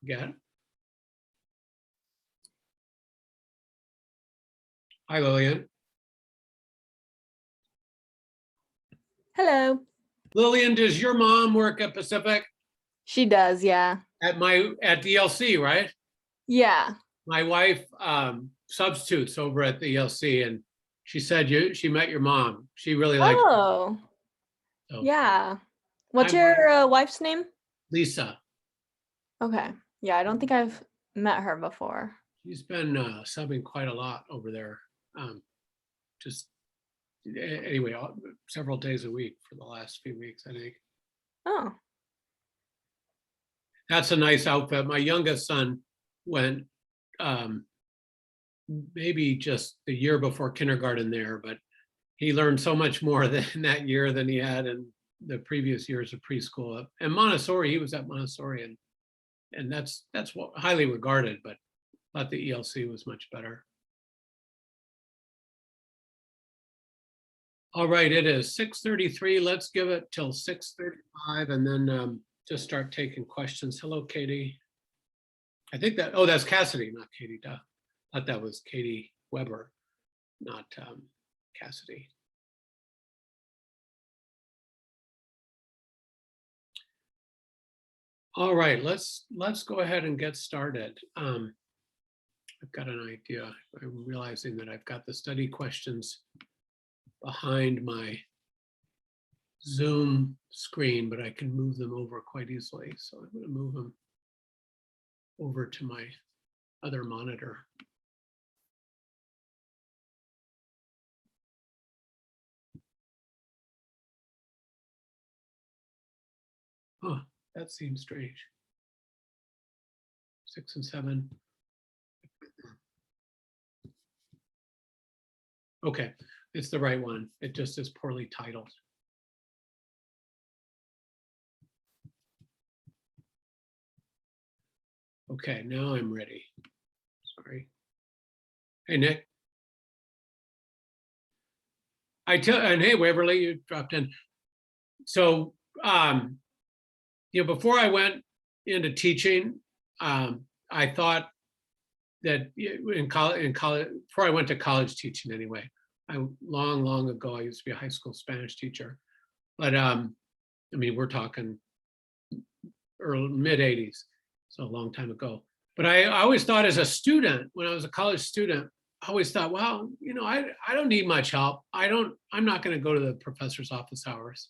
get. Hi, Lillian. Hello. Lillian, does your mom work at Pacific? She does, yeah. At ELC, right? Yeah. My wife substitutes over at the ELC, and she said she met your mom. She really likes her. Oh, So, yeah. What's Hi, your wife's name? Lisa. Okay. Yeah, I don't think I've met her before. She's been subbing quite a lot over there. Just anyway, several days a week for the last few weeks, I think. Oh. That's a nice outfit. My youngest son went maybe just the year before kindergarten there, but he learned so much more than that year than he had in the previous years of preschool. And Montessori, he was at Montessori, and that's what highly regarded, but I thought the ELC was much better. All right, it is 6:33. Let's give it till 6:35 and then just start taking questions. Hello, Katie. I think that, oh, that's Cassidy, not Katie Duff. I thought that was Katie Weber, not Cassidy. All right, let's go ahead and get started. I've got an idea. I'm realizing that I've got the study questions behind my Zoom screen, but I can move them over quite easily. So I'm going to move them over to my other monitor. Oh, that seems strange. 6 and 7. Okay, it's the right one. It just is poorly titled. Okay, now I'm ready. Sorry. Hey, Nick. And hey, Waverly, you dropped in. So, before I went into teaching, I thought that in college, before I went to college teaching anyway, long ago, I used to be a high school Spanish teacher. But I mean, we're talking early mid 80s, so a long time ago. But I always thought as a student, when I was a college student, I always thought, well, I don't need much help. I'm not going to go to the professor's office hours.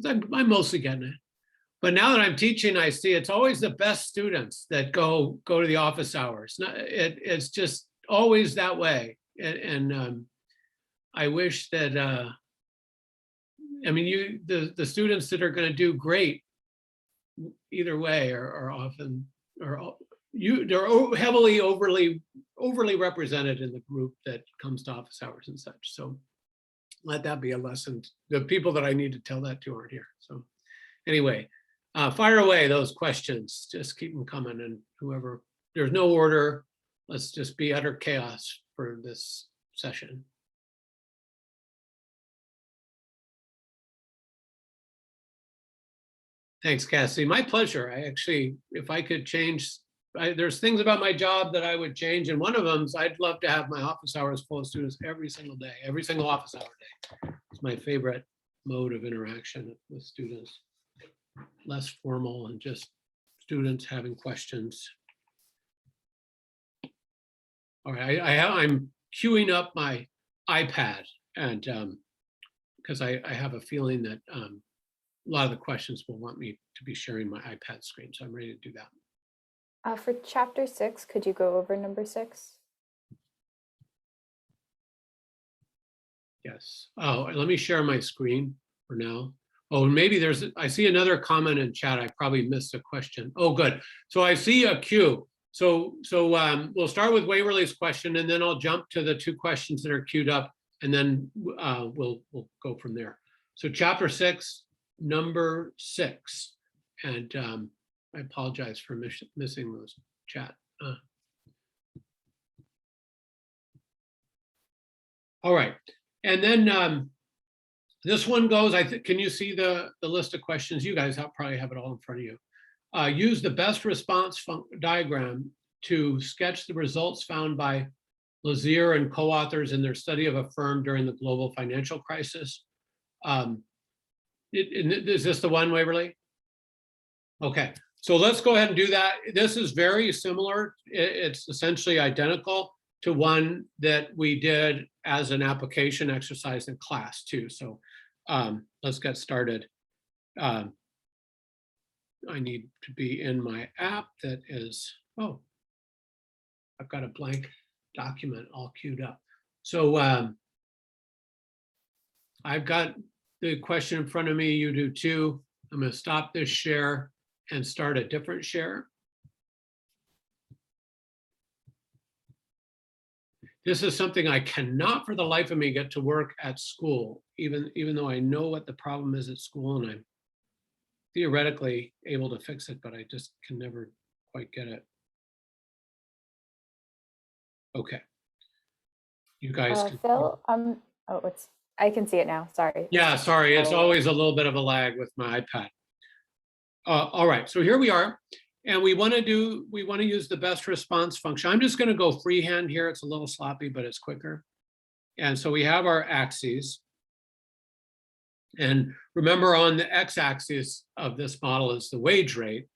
I'm mostly getting it. But now that I'm teaching, I see it's always the best students that go to the office hours. It's just always that way. And I wish that, I mean, the students that are going to do great either way are often, they're heavily overly represented in the group that comes to office hours and such. So let that be a lesson. The people that I need to tell that to aren't here. So anyway, fire away those questions. Just keep them coming, and whoever, there's no order. Let's just be utter chaos for this session. Thanks, Cassie. My pleasure. I actually, if I could change, there's things about my job that I would change, and one of them is I'd love to have my office hours full of students every single day, every single office hour day. It's my favorite mode of interaction with students. Less formal and just students having questions. All right, I'm queuing up my iPad, and because I have a feeling that a lot of the questions will want me to be sharing my iPad screen, so I'm ready to do that. For chapter 6, could you go over number 6? Yes. Oh, let me share my screen for now. Oh, maybe I see another comment in chat. I probably missed a question. Oh, good. So I see a queue. So we'll start with Waverly's question, and then I'll jump to the 2 questions that are queued up, and then we'll go from there. So chapter 6, number 6, and I apologize for missing those chat. All right, and then this one goes, can you see the list of questions? You guys probably have it all in front of you. Use the best response diagram to sketch the results found by Lazier and co-authors in their study of a firm during the global financial crisis. Is this the one, Waverly? Okay, so let's go ahead and do that. This is very similar. It's essentially identical to one that we did as an application exercise in class too. So let's get started. I need to be in my app that is, oh, I've got a blank document all queued up. So I've got the question in front of me, you do too. I'm going to stop this share and start a different share. This is something I cannot for the life of me get to work at school, even though I know what the problem is at school and I'm theoretically able to fix it, but I just can never quite get it. Okay. You guys can. Phil, oh, I can see it now. Sorry. Yeah, sorry. It's Oh. always a little bit of a lag with my iPad. All right, so here we are. And we want to use the best response function. I'm just going to go freehand here. It's a little sloppy, but it's quicker. And so we have our axes. And remember, on the x-axis of this model is the wage rate.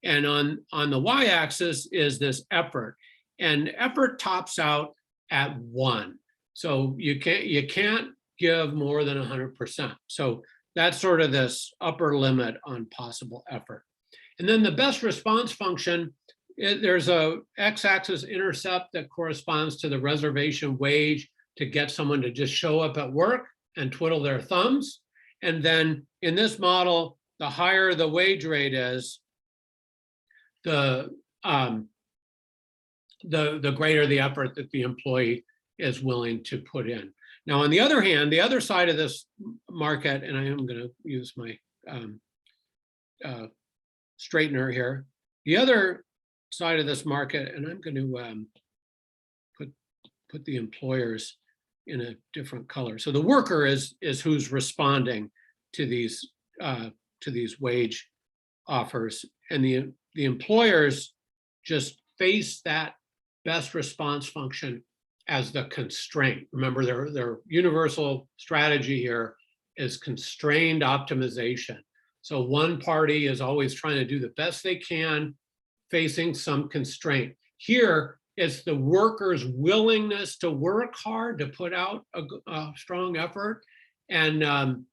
And on the y-axis is this effort. And effort tops out at 1. So you can't give more than 100%. So that's sort of this upper limit on possible effort. And then the best response function, there's a x-axis intercept that corresponds to the reservation wage to get someone to just show up at work and twiddle their thumbs. And then in this model, the higher the wage rate is, the greater the effort that the employee is willing to put in. Now, on the other hand, the other side of this market, and I am going to use my straightener here. The other side of this market, and I'm going to put the employers in a different color. So the worker is who's responding to these wage offers, and the employers just face that best response function as the constraint. Remember, their universal strategy here is constrained optimization. So one party is always trying to do the best they can, facing some constraint. Here, it's the worker's willingness to work hard, to put out a strong effort, and the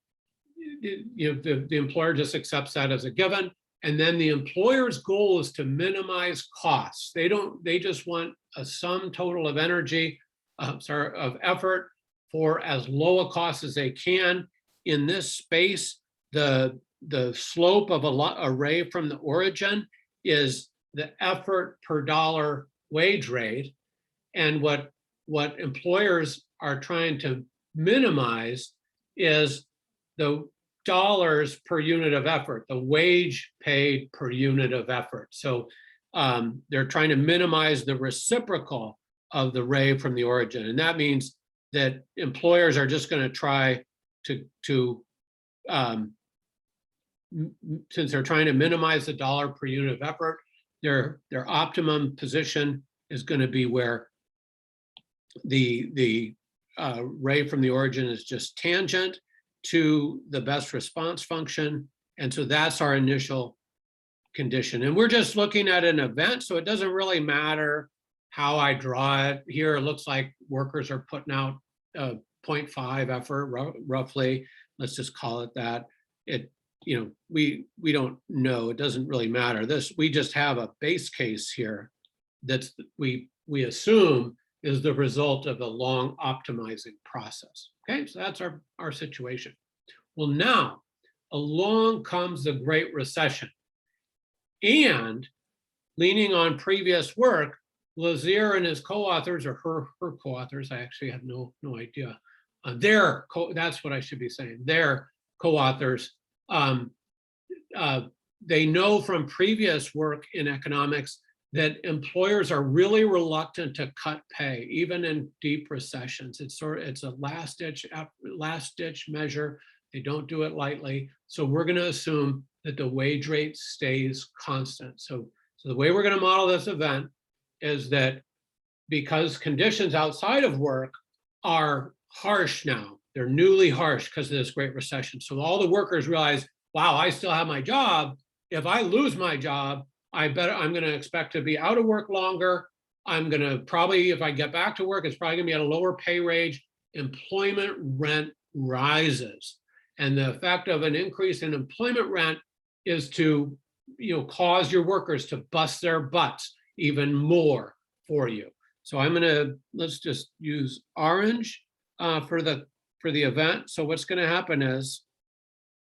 employer just accepts that as a given. And then the employer's goal is to minimize costs. They just want a sum total of of effort for as low a cost as they can. In this space, the slope of a ray from the origin is the effort per dollar wage rate. And what employers are trying to minimize is the dollars per unit of effort, the wage paid per unit of effort. So they're trying to minimize the reciprocal of the ray from the origin. And that means that employers are just going to try to since they're trying to minimize the dollar per unit of effort, their optimum position is going to be where the ray from the origin is just tangent to the best response function. And so that's our initial condition. And we're just looking at an event, so it doesn't really matter how I draw it. Here it looks like workers are putting out 0.5 effort roughly. Let's just call it that. We don't know. It doesn't really matter. We just have a base case here that's we assume is the result of a long optimizing process. Okay, so that's our situation. Well, now along comes the Great Recession, and leaning on previous work, Lazier and his co-authors, or her co-authors, I actually have no idea. That's what I should be saying. Their co-authors, they know from previous work in economics that employers are really reluctant to cut pay, even in deep recessions. It's a last ditch measure. They don't do it lightly. So we're going to assume that the wage rate stays constant. So the way we're going to model this event is that because conditions outside of work are harsh now, they're newly harsh because of this Great Recession. So all the workers realize, wow, I still have my job. If I lose my job, I'm going to expect to be out of work longer. I'm going to probably, if I get back to work, it's probably going to be at a lower pay range. Employment rent rises. And the effect of an increase in employment rent is to, cause your workers to bust their butts even more for you. So let's just use orange for the event. So what's going to happen is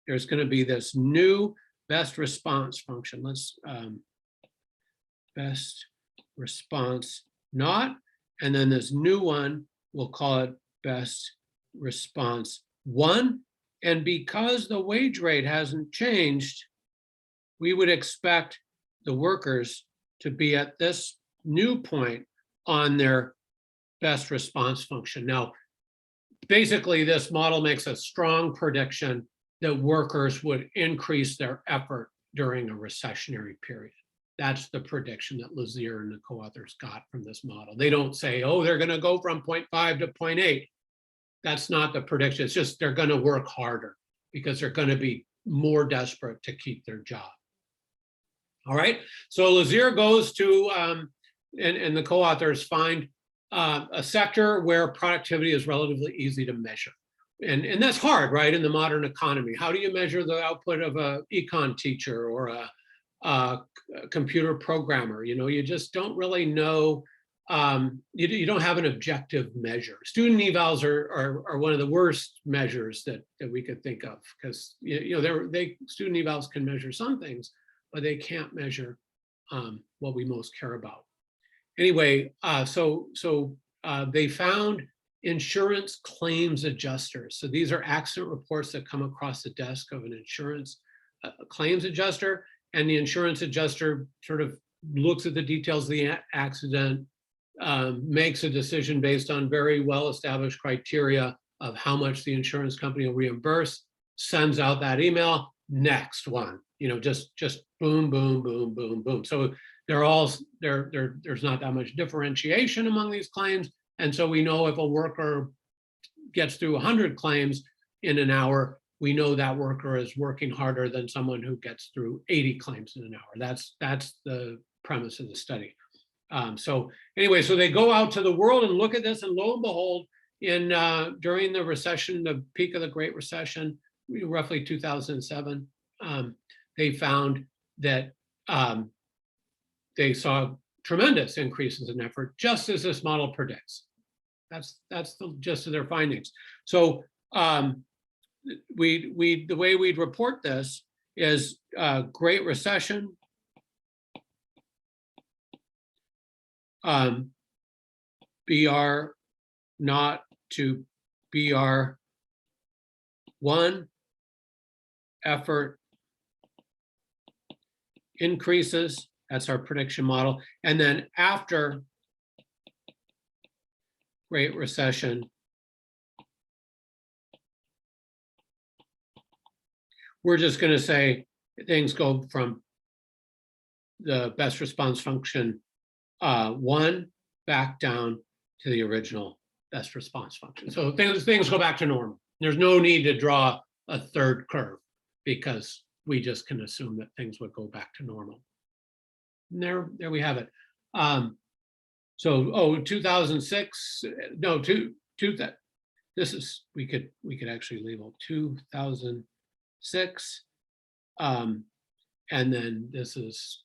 there's going to be this new best response function. Let's best response not, and then this new one, we'll call it best response 1. And because the wage rate hasn't changed, we would expect the workers to be at this new point on their best response function. Now, basically, this model makes a strong prediction that workers would increase their effort during a recessionary period. That's the prediction that Lazier and the co-authors got from this model. They don't say, oh, they're going to go from 0.5 to 0.8. That's not the prediction. It's just they're going to work harder because they're going to be more desperate to keep their job. All right. So Lazier goes to, and the co-authors find a sector where productivity is relatively easy to measure. And that's hard, right, in the modern economy. How do you measure the output of an econ teacher or a computer programmer? You just don't really know. You don't have an objective measure. Student evals are one of the worst measures that we could think of, because student evals can measure some things, but they can't measure what we most care about. Anyway, so they found insurance claims adjusters. So these are accident reports that come across the desk of an insurance claims adjuster, and the insurance adjuster sort of looks at the details of the accident, makes a decision based on very well-established criteria of how much the insurance company will reimburse, sends out that email, next one, just boom, boom, boom, boom, boom. So there's not that much differentiation among these claims. And so we know if a worker gets through 100 claims in an hour, we know that worker is working harder than someone who gets through 80 claims in an hour. That's the premise of the study. So anyway, so they go out to the world and look at this, and lo and behold, during the recession, the peak of the Great Recession, roughly 2007, they found that they saw tremendous increases in effort, just as this model predicts. That's the gist of their findings. So the way we'd report this is Great Recession, BR not to BR1, effort increases. That's our prediction model. And then after Great Recession, we're just going to say things go from the best response function 1 back down to the original best response function. So things go back to normal. There's no need to draw a third curve, because we just can assume that things would go back to normal. And there we have it. 2006, no, this is, we could actually label 2006, and then this is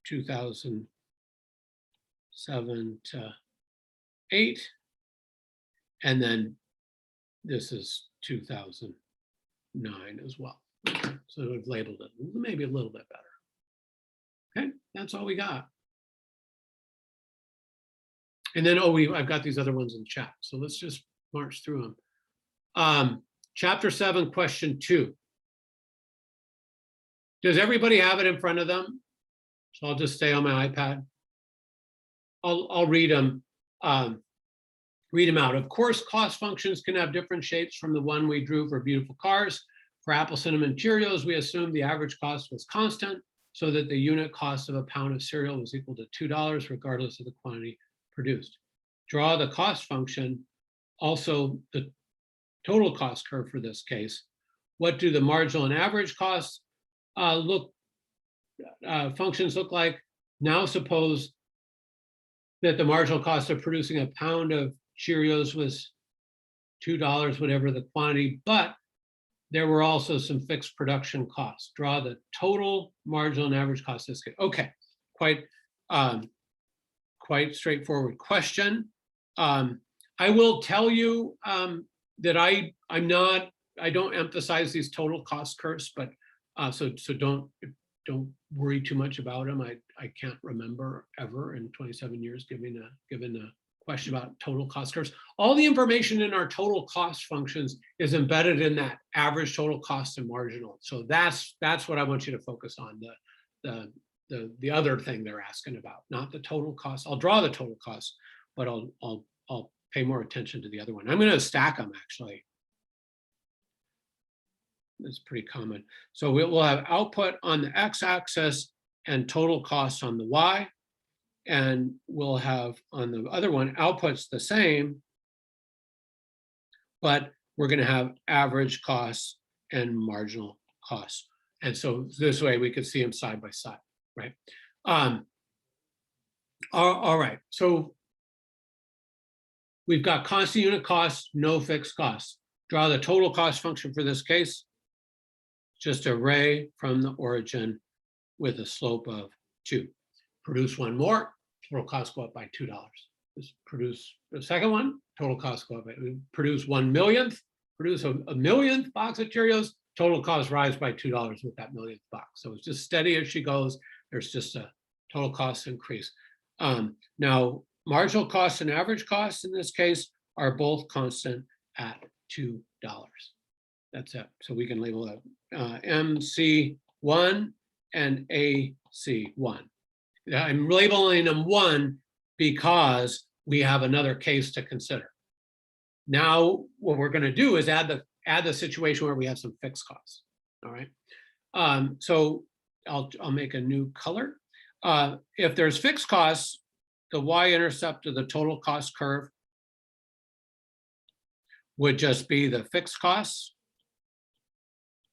2007 to 8, and then this is 2009 as well. So we've labeled it maybe a little bit better. Okay, that's all we got. And then, I've got these other ones in chat. So let's just march through them. Chapter 7, question 2. Does everybody have it in front of them? So I'll just stay on my iPad. I'll read them. Read them out. Of course, cost functions can have different shapes from the one we drew for beautiful cars. For apple cinnamon Cheerios, we assumed the average cost was constant so that the unit cost of a pound of cereal was equal to $2 regardless of the quantity produced. Draw the cost function, also the total cost curve for this case. What do the marginal and average costs functions look like? Now suppose that the marginal cost of producing a pound of Cheerios was $2, whatever the quantity, but there were also some fixed production costs. Draw the total marginal and average cost. This case. Okay, quite straightforward question. I will tell you that I don't emphasize these total cost curves, but so don't worry too much about them. I can't remember ever in 27 years given a question about total cost curves. All the information in our total cost functions is embedded in that average, total cost, and marginal. So that's what I want you to focus on. The other thing they're asking about, not the total cost. I'll draw the total cost, but I'll pay more attention to the other one. I'm going to stack them actually. It's pretty common. So we'll have output on the x-axis and total cost on the y. And we'll have on the other one, output's the same, but we're going to have average costs and marginal costs. And so this way we could see them side by side, right? All right, so we've got constant unit costs, no fixed costs. Draw the total cost function for this case. Just a ray from the origin with a slope of 2. Produce one more, total cost go up by $2. Just produce the second one, total cost go up by, produce 1/1,000,000th, produce a millionth box of Cheerios, total cost rise by $2 with that millionth box. So it's just steady as she goes. There's just a total cost increase. Now, marginal cost and average cost in this case are both constant at $2. That's it. So we can label it MC1 and AC1. I'm labeling them 1 because we have another case to consider. Now, what we're going to do is add the situation where we have some fixed costs. All right. So I'll make a new color. If there's fixed costs, the y-intercept of the total cost curve would just be the fixed costs.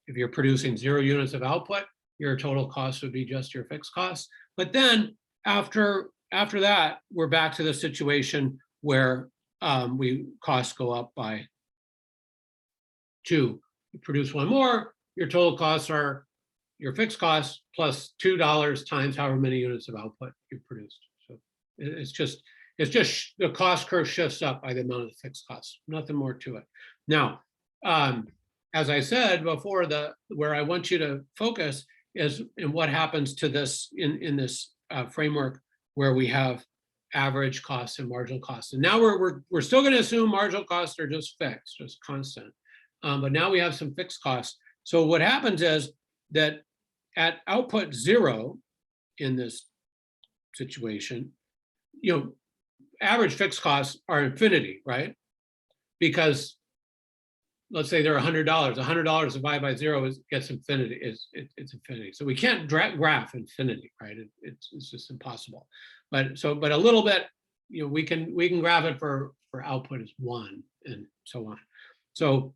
If you're producing 0 units of output, your total cost would be just your fixed costs. But then after that, we're back to the situation where costs go up by 2. You produce one more, your total costs are your fixed costs plus $2 times however many units of output you produced. So it's just the cost curve shifts up by the amount of the fixed costs. Nothing more to it. Now, as I said before, where I want you to focus is in what happens to this in this framework where we have average costs and marginal costs. And now we're still going to assume marginal costs are just fixed, just constant. But now we have some fixed costs. So what happens is that at output 0 in this situation, average fixed costs are infinity, right? Because let's say they're $100. $100 divided by 0 gets infinity. It's infinity. So we can't graph infinity, right? It's just impossible. But a little bit, we can graph it for output is 1 and so on. So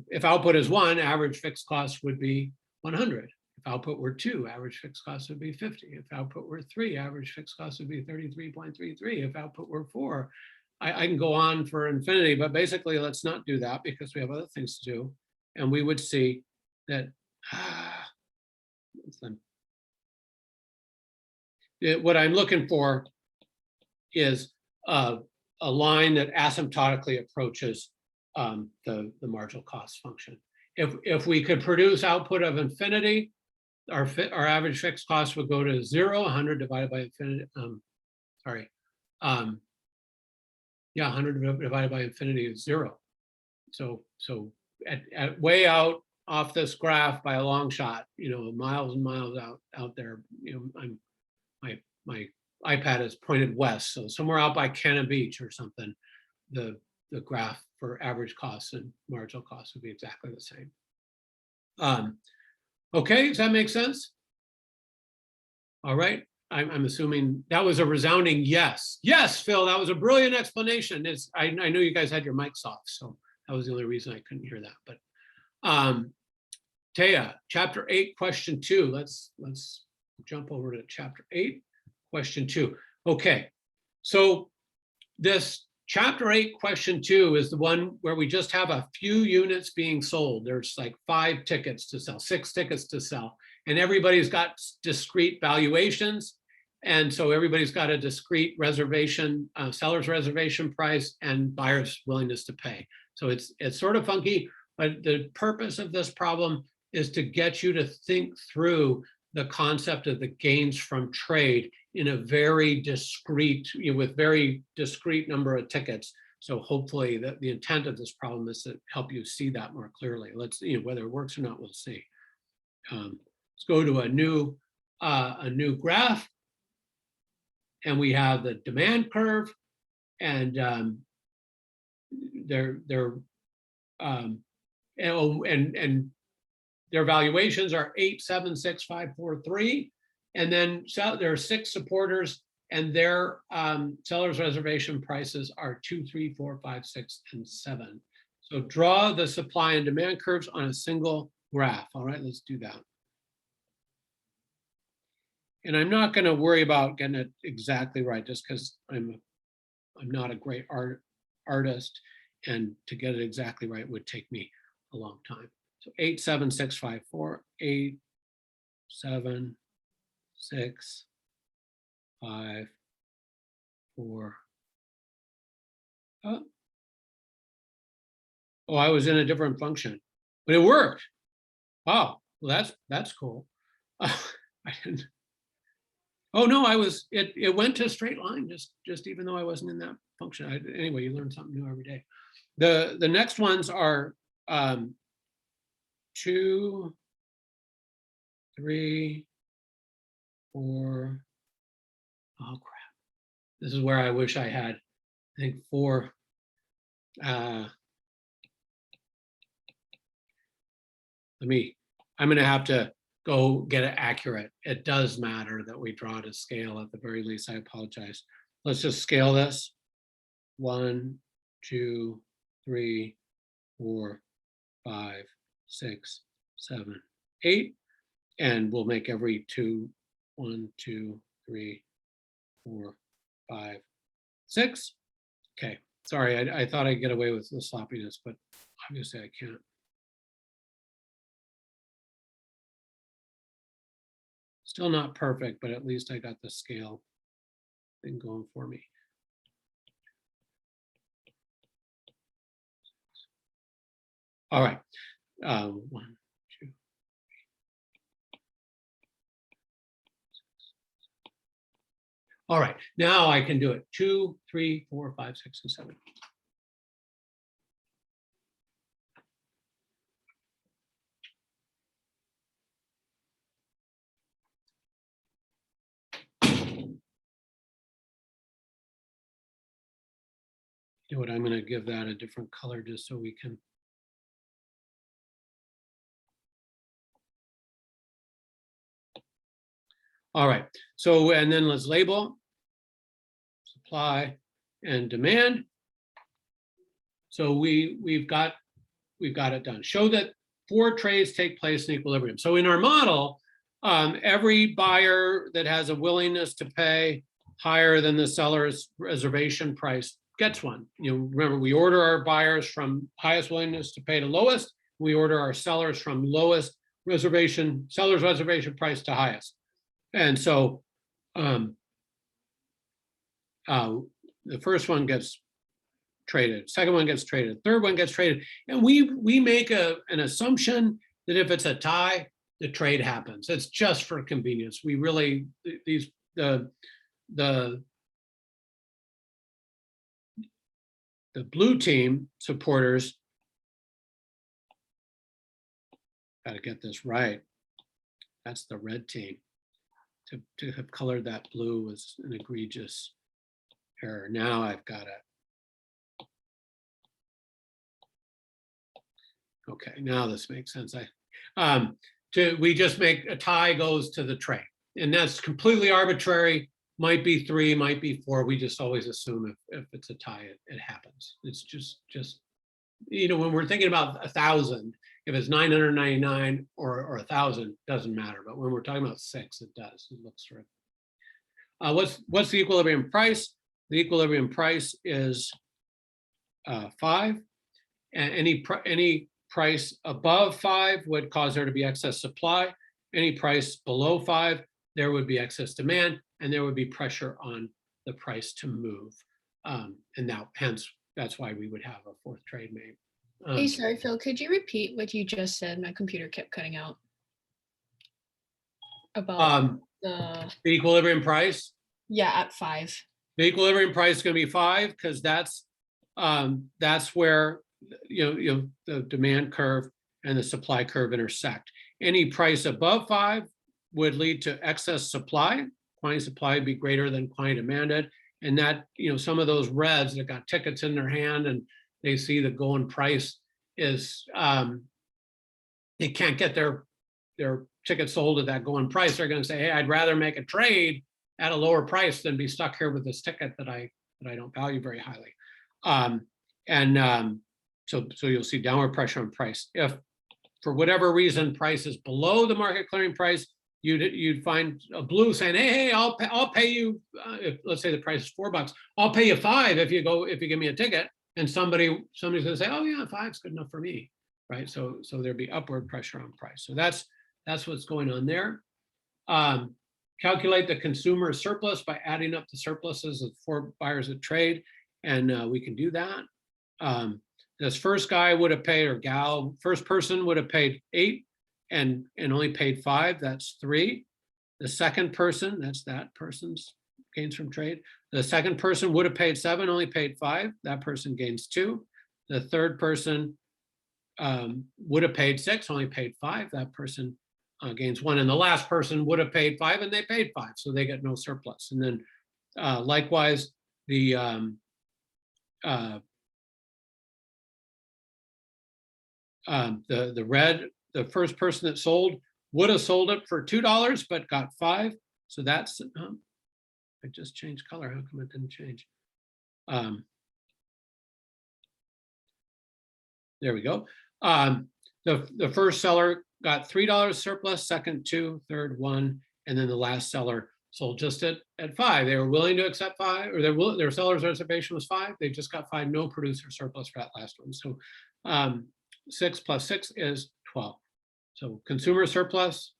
if output is 1, average fixed cost would be 100. If output were 2, average fixed cost would be 50. If output were 3, average fixed cost would be 33.33. If output were 4, I can go on for infinity, but basically let's not do that because we have other things to do. And we would see that what I'm looking for is a line that asymptotically approaches the marginal cost function. If we could produce output of infinity, our average fixed cost would go to 0. 100 divided by infinity. 100 divided by infinity is 0. So at way out off this graph by a long shot, miles and miles out there, my iPad is pointed west, so somewhere out by Cannon Beach or something, the graph for average costs and marginal costs would be exactly the same. Okay, does that make sense? All right, I'm assuming that was a resounding yes. Yes, Phil, that was a brilliant explanation. I knew you guys had your mics off, so that was the only reason I couldn't hear that. But Taya, chapter 8, question 2. Let's jump over to chapter 8, question 2. Okay, so this chapter 8, question 2 is the one where we just have a few units being sold. There's like 5 tickets to sell, 6 tickets to sell, and everybody's got discrete valuations. And so everybody's got a discrete reservation, seller's reservation price and buyer's willingness to pay. So it's sort of funky, but the purpose of this problem is to get you to think through the concept of the gains from trade in a very discrete, with very discrete number of tickets. So hopefully the intent of this problem is to help you see that more clearly. Let's, whether it works or not, we'll see. Let's go to a new graph, and we have the demand curve, and their valuations are 8, 7, 6, 5, 4, 3, and then there are 6 supporters, and their seller's reservation prices are 2, 3, 4, 5, 6, and 7. So draw the supply and demand curves on a single graph. All right, let's do that. And I'm not going to worry about getting it exactly right, just because I'm not a great artist, and to get it exactly right would take me a long time. So 8, 7, 6, 5, 4, 8, 7, 6, 5, 4. Oh, I was in a different function, but it worked. Wow, well that's cool. I didn't. Oh no, it went to a straight line, just even though I wasn't in that function. Anyway, you learn something new every day. The next ones are 2, 3, 4. Oh crap! This is where I wish I had, I think 4. I'm going to have to go get it accurate. It does matter that we draw to scale at the very least. I apologize. Let's just scale this. 1, 2, 3, 4, 5, 6, 7, 8. And we'll make every 2, 1, 2, 3, 4, 5, 6. Okay, sorry, I thought I'd get away with the sloppiness, but obviously I can't. Still not perfect, but at least I got the scale thing going for me. All right, 1, 2. All right, now I can do it. 2, 3, 4, 5, 6, and 7. You know what, I'm going to give that a different color just so we can. All right, so and then let's label supply and demand. So we've got it done. Show that 4 trades take place in equilibrium. So in our model, every buyer that has a willingness to pay higher than the seller's reservation price gets one. Remember, we order our buyers from highest willingness to pay to lowest. We order our sellers from lowest seller's reservation price to highest. And so the first one gets traded, second one gets traded, third one gets traded, and we make an assumption that if it's a tie, the trade happens. It's just for convenience. We really the blue team supporters, got to get this right. That's the red team. To have colored that blue was an egregious error. Now I've got it. Okay, now this makes sense. We just make a tie goes to the trade, and that's completely arbitrary. Might be 3, might be 4. We just always assume if it's a tie, it happens. It's just when we're thinking about 1,000, if it's 999 or 1,000, doesn't matter. But when we're talking about 6, it does. It looks terrific. What's the equilibrium price? The equilibrium price is 5, and any price above 5 would cause there to be excess supply. Any price below 5, there would be excess demand, and there would be pressure on the price to move. And now, hence, that's why we would have a 4th trade made. Hey, sorry, Phil, could you repeat what you just said? My computer kept cutting out. About The equilibrium price. yeah, at 5. The equilibrium price is going to be 5 because that's where the demand curve and the supply curve intersect. Any price above 5 would lead to excess supply. Quantity supply would be greater than quantity demanded, and that some of those reds that got tickets in their hand and they see the going price is they can't get their ticket sold at that going price. They're going to say, hey, I'd rather make a trade at a lower price than be stuck here with this ticket that I don't value very highly. So you'll see downward pressure on price. If for whatever reason price is below the market clearing price, you'd find a blue saying, hey, I'll pay you. If let's say the price is $4, I'll pay you 5 if you give me a ticket. And somebody's going to say, oh yeah, 5's good enough for me, right? So there'd be upward pressure on price. So that's what's going on there. Calculate the consumer surplus by adding up the surpluses of 4 buyers at trade, and we can do that. This first guy would have paid, or gal, first person would have paid 8 and only paid 5. That's 3. The second person, that's that person's gains from trade. The second person would have paid 7, only paid 5. That person gains 2. The third person would have paid 6, only paid 5. That person gains 1. And the last person would have paid 5 and they paid 5, so they get no surplus. And then likewise, the red, the first person that sold would have sold it for $2 but got 5. So that's I just changed color. How come it didn't change? There we go. The first seller got $3 surplus, second 2, third 1, and then the last seller sold just at 5. They were willing to accept 5, or their seller's reservation was 5. They just got 5, no producer surplus for that last one. So 6 plus 6 is 12. So consumer surplus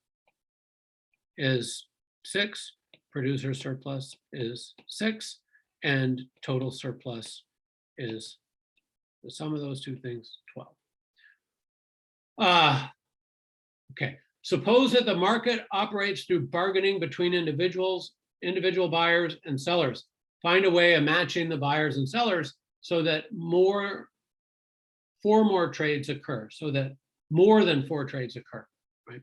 is 6, producer surplus is 6, and total surplus is the sum of those two things, 12. Okay, suppose that the market operates through bargaining between individual buyers and sellers. Find a way of matching the buyers and sellers so that 4 more trades occur, so that more than 4 trades occur, right?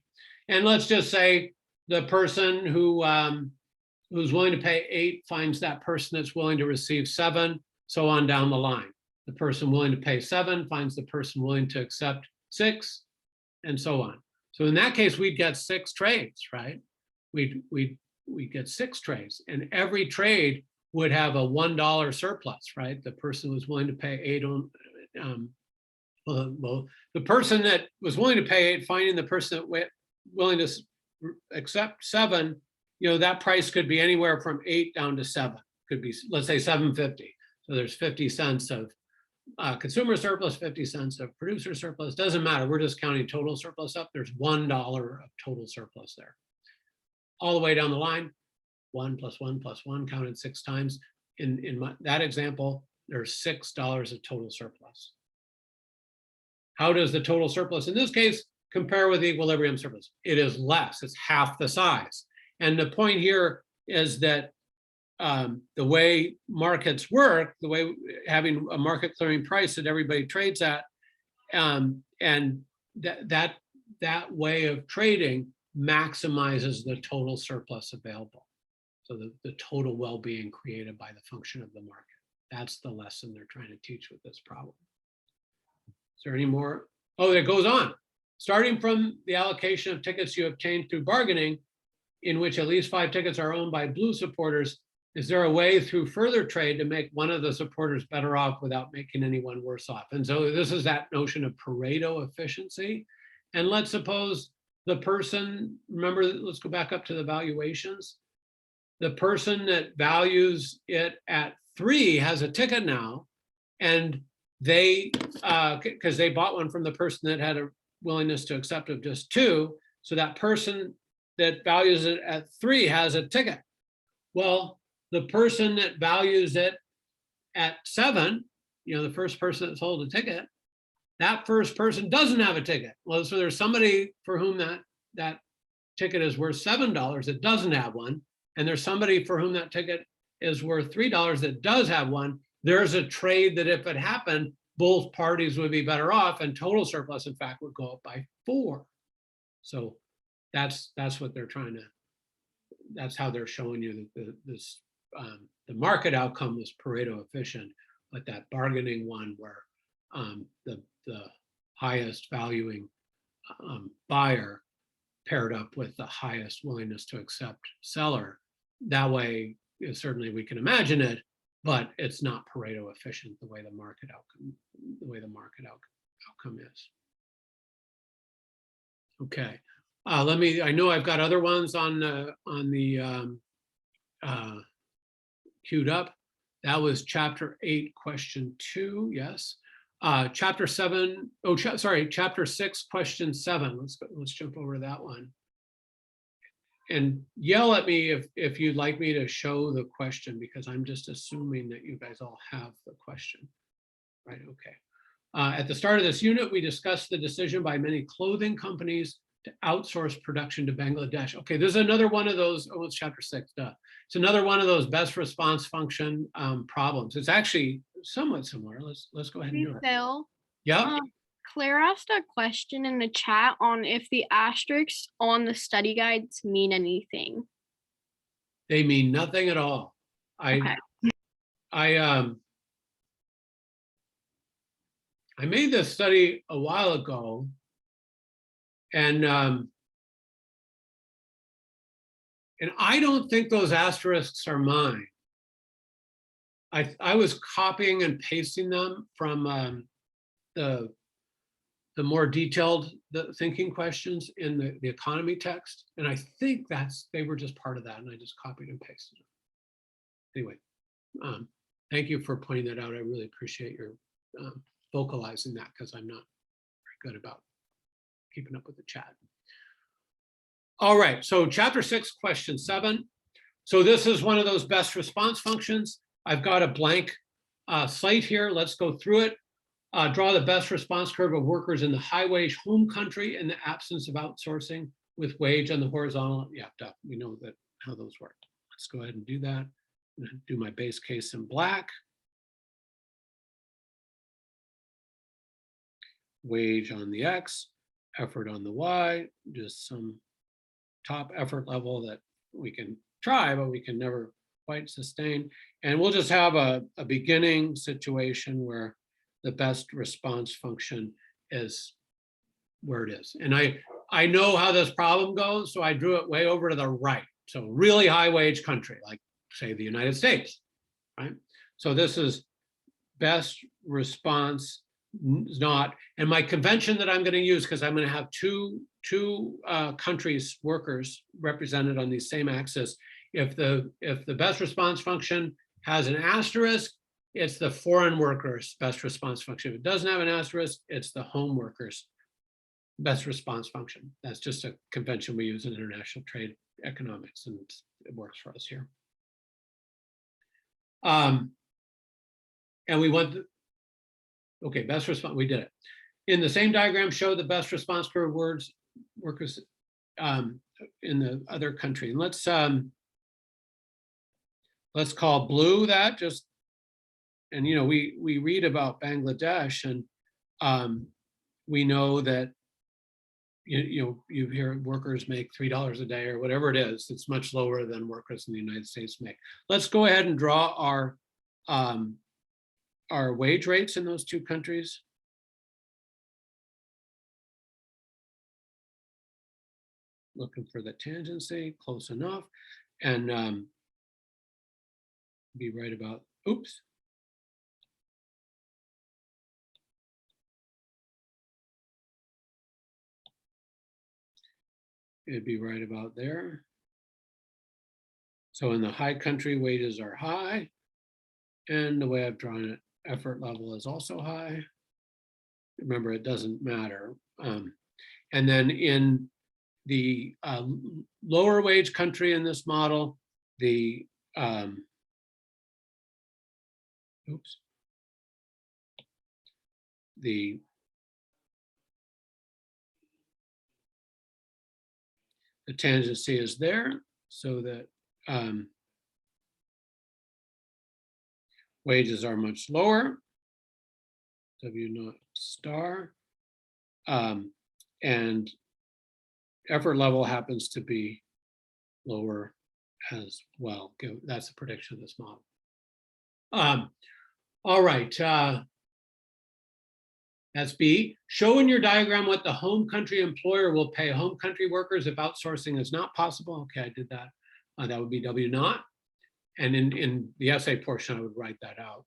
And let's just say the person who's willing to pay 8 finds that person that's willing to receive 7, so on down the line. The person willing to pay 7 finds the person willing to accept 6, and so on. So in that case, we'd get 6 trades, right? We'd get 6 trades, and every trade would have a $1 surplus, right? The person was willing to pay 8 on, well, the person that was willing to pay 8, finding the person that willing to accept 7, that price could be anywhere from 8 down to 7. Could be, let's say, $7.50. So there's 50 cents of consumer surplus, 50 cents of producer surplus. Doesn't matter. We're just counting total surplus up. There's $1 of total surplus there. All the way down the line, 1 plus 1 plus 1 counted 6 times. In that example, there's $6 of total surplus. How does the total surplus in this case compare with the equilibrium surplus? It is less. It's half the size. And the point here is that the way markets work, the way having a market clearing price that everybody trades at, and that way of trading maximizes the total surplus available. So the total well-being created by the function of the market. That's the lesson they're trying to teach with this problem. Is there any more? Oh, it goes on. starting from the allocation of tickets you obtained through bargaining, in which at least 5 tickets are owned by blue supporters, is there a way through further trade to make one of the supporters better off without making anyone worse off? And so this is that notion of Pareto efficiency. And let's suppose the person, remember, let's go back up to the valuations. The person that values it at 3 has a ticket now, and they, because they bought one from the person that had a willingness to accept of just 2. So that person that values it at 3 has a ticket. Well, the person that values it at 7, the first person that sold a ticket, that first person doesn't have a ticket. Well, so there's somebody for whom that ticket is worth $7 that doesn't have one. And there's somebody for whom that ticket is worth $3 that does have one. There's a trade that if it happened, both parties would be better off, and total surplus, in fact, would go up by 4. So that's what they're trying to, that's how they're showing you that the market outcome was Pareto efficient, but that bargaining one where the highest valuing buyer paired up with the highest willingness to accept seller. That way, certainly we can imagine it, but it's not Pareto efficient the way the market outcome is. Okay, I know I've got other ones on the queued up. That was chapter 8, question 2, yes. Chapter 7, chapter 6, question 7. Let's jump over that one. And yell at me if you'd like me to show the question, because I'm just assuming that you guys all have the question. Right, okay. At the start of this unit, we discussed the decision by many clothing companies to outsource production to Bangladesh. Okay, there's another one of those, oh, it's chapter 6, duh. It's another one of those best response function problems. It's actually somewhat similar. Let's go ahead and do it. Phil, Yeah. Claire asked a question in the chat on if the asterisks on the study guides mean anything. They mean nothing at all. Okay. I made this study a while ago, and I don't think those asterisks are mine. I was copying and pasting them from the more detailed thinking questions in the economy text, and I think they were just part of that, and I just copied and pasted them. Anyway, thank you for pointing that out. I really appreciate your vocalizing that, because I'm not very good about keeping up with the chat. All right, so chapter 6, question 7. So this is one of those best response functions. I've got a blank slate here. Let's go through it. Draw the best response curve of workers in the high wage home country in the absence of outsourcing with wage on the horizontal. Yeah, we know that how those work. Let's go ahead and do that. I'm gonna do my base case in black. Wage on the X, effort on the Y, just some top effort level that we can try, but we can never quite sustain. And we'll just have a beginning situation where the best response function is where it is. And I know how this problem goes, so I drew it way over to the right. So really high wage country, like say the United States, right? So this is best response not, and my convention that I'm going to use, because I'm going to have two countries workers represented on the same axis. If the best response function has an asterisk, it's the foreign workers best response function. If it doesn't have an asterisk, it's the home workers best response function. That's just a convention we use in international trade economics, and it works for us here. And we want okay, best response, we did it. In the same diagram, show the best response curve workers in the other country. And let's call blue that just, and we read about Bangladesh, and we know that you hear workers make $3 a day or whatever it is. It's much lower than workers in the United States make. Let's go ahead and draw our wage rates in those two countries. looking for the tangency, close enough. And be right about, oops. It'd be right about there. So in the high country, wages are high. And the way I've drawn it, effort level is also high. Remember, it doesn't matter. And then in the lower wage country in this model, the oops, the tangency is there, so that wages are much lower, W naught star, and effort level happens to be lower as well. That's the prediction of this model. All right, that's B. Show in your diagram what the home country employer will pay home country workers if outsourcing is not possible. Okay, I did that. That would be W naught. And in the essay portion, I would write that out.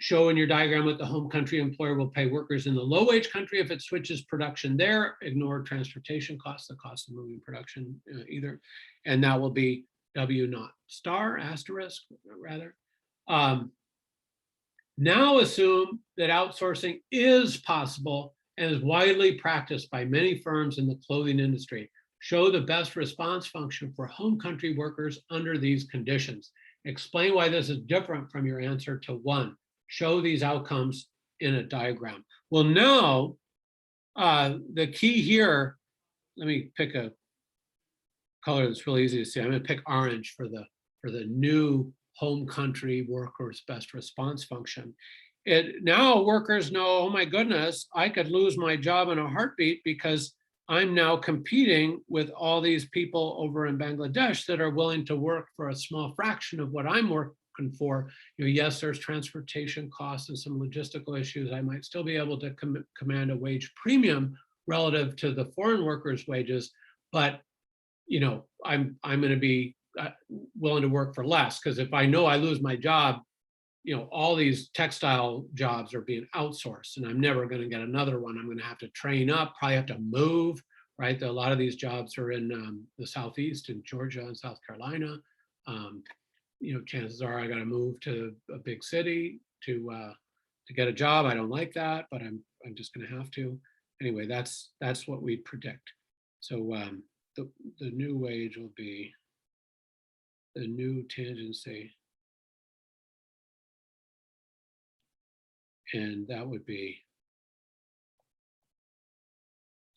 Show in your diagram what the home country employer will pay workers in the low wage country if it switches production there. Ignore transportation costs, the cost of moving production either. And that will be W naught star, asterisk rather. Now assume that outsourcing is possible and is widely practiced by many firms in the clothing industry. Show the best response function for home country workers under these conditions. Explain why this is different from your answer to 1. Show these outcomes in a diagram. Well, now the key here, let me pick a color that's really easy to see. I'm going to pick orange for the new home country workers best response function. Now workers know, oh my goodness, I could lose my job in a heartbeat because I'm now competing with all these people over in Bangladesh that are willing to work for a small fraction of what I'm working for. Yes, there's transportation costs and some logistical issues. I might still be able to command a wage premium relative to the foreign workers' wages, but I'm going to be willing to work for less, because if I know I lose my job, all these textile jobs are being outsourced and I'm never going to get another one. I'm going to have to train up, probably have to move, right? A lot of these jobs are in the Southeast, in Georgia and South Carolina. Chances are I got to move to a big city to get a job. I don't like that, but I'm just going to have to. Anyway, that's what we predict. So the new wage will be the new tangency. And that would be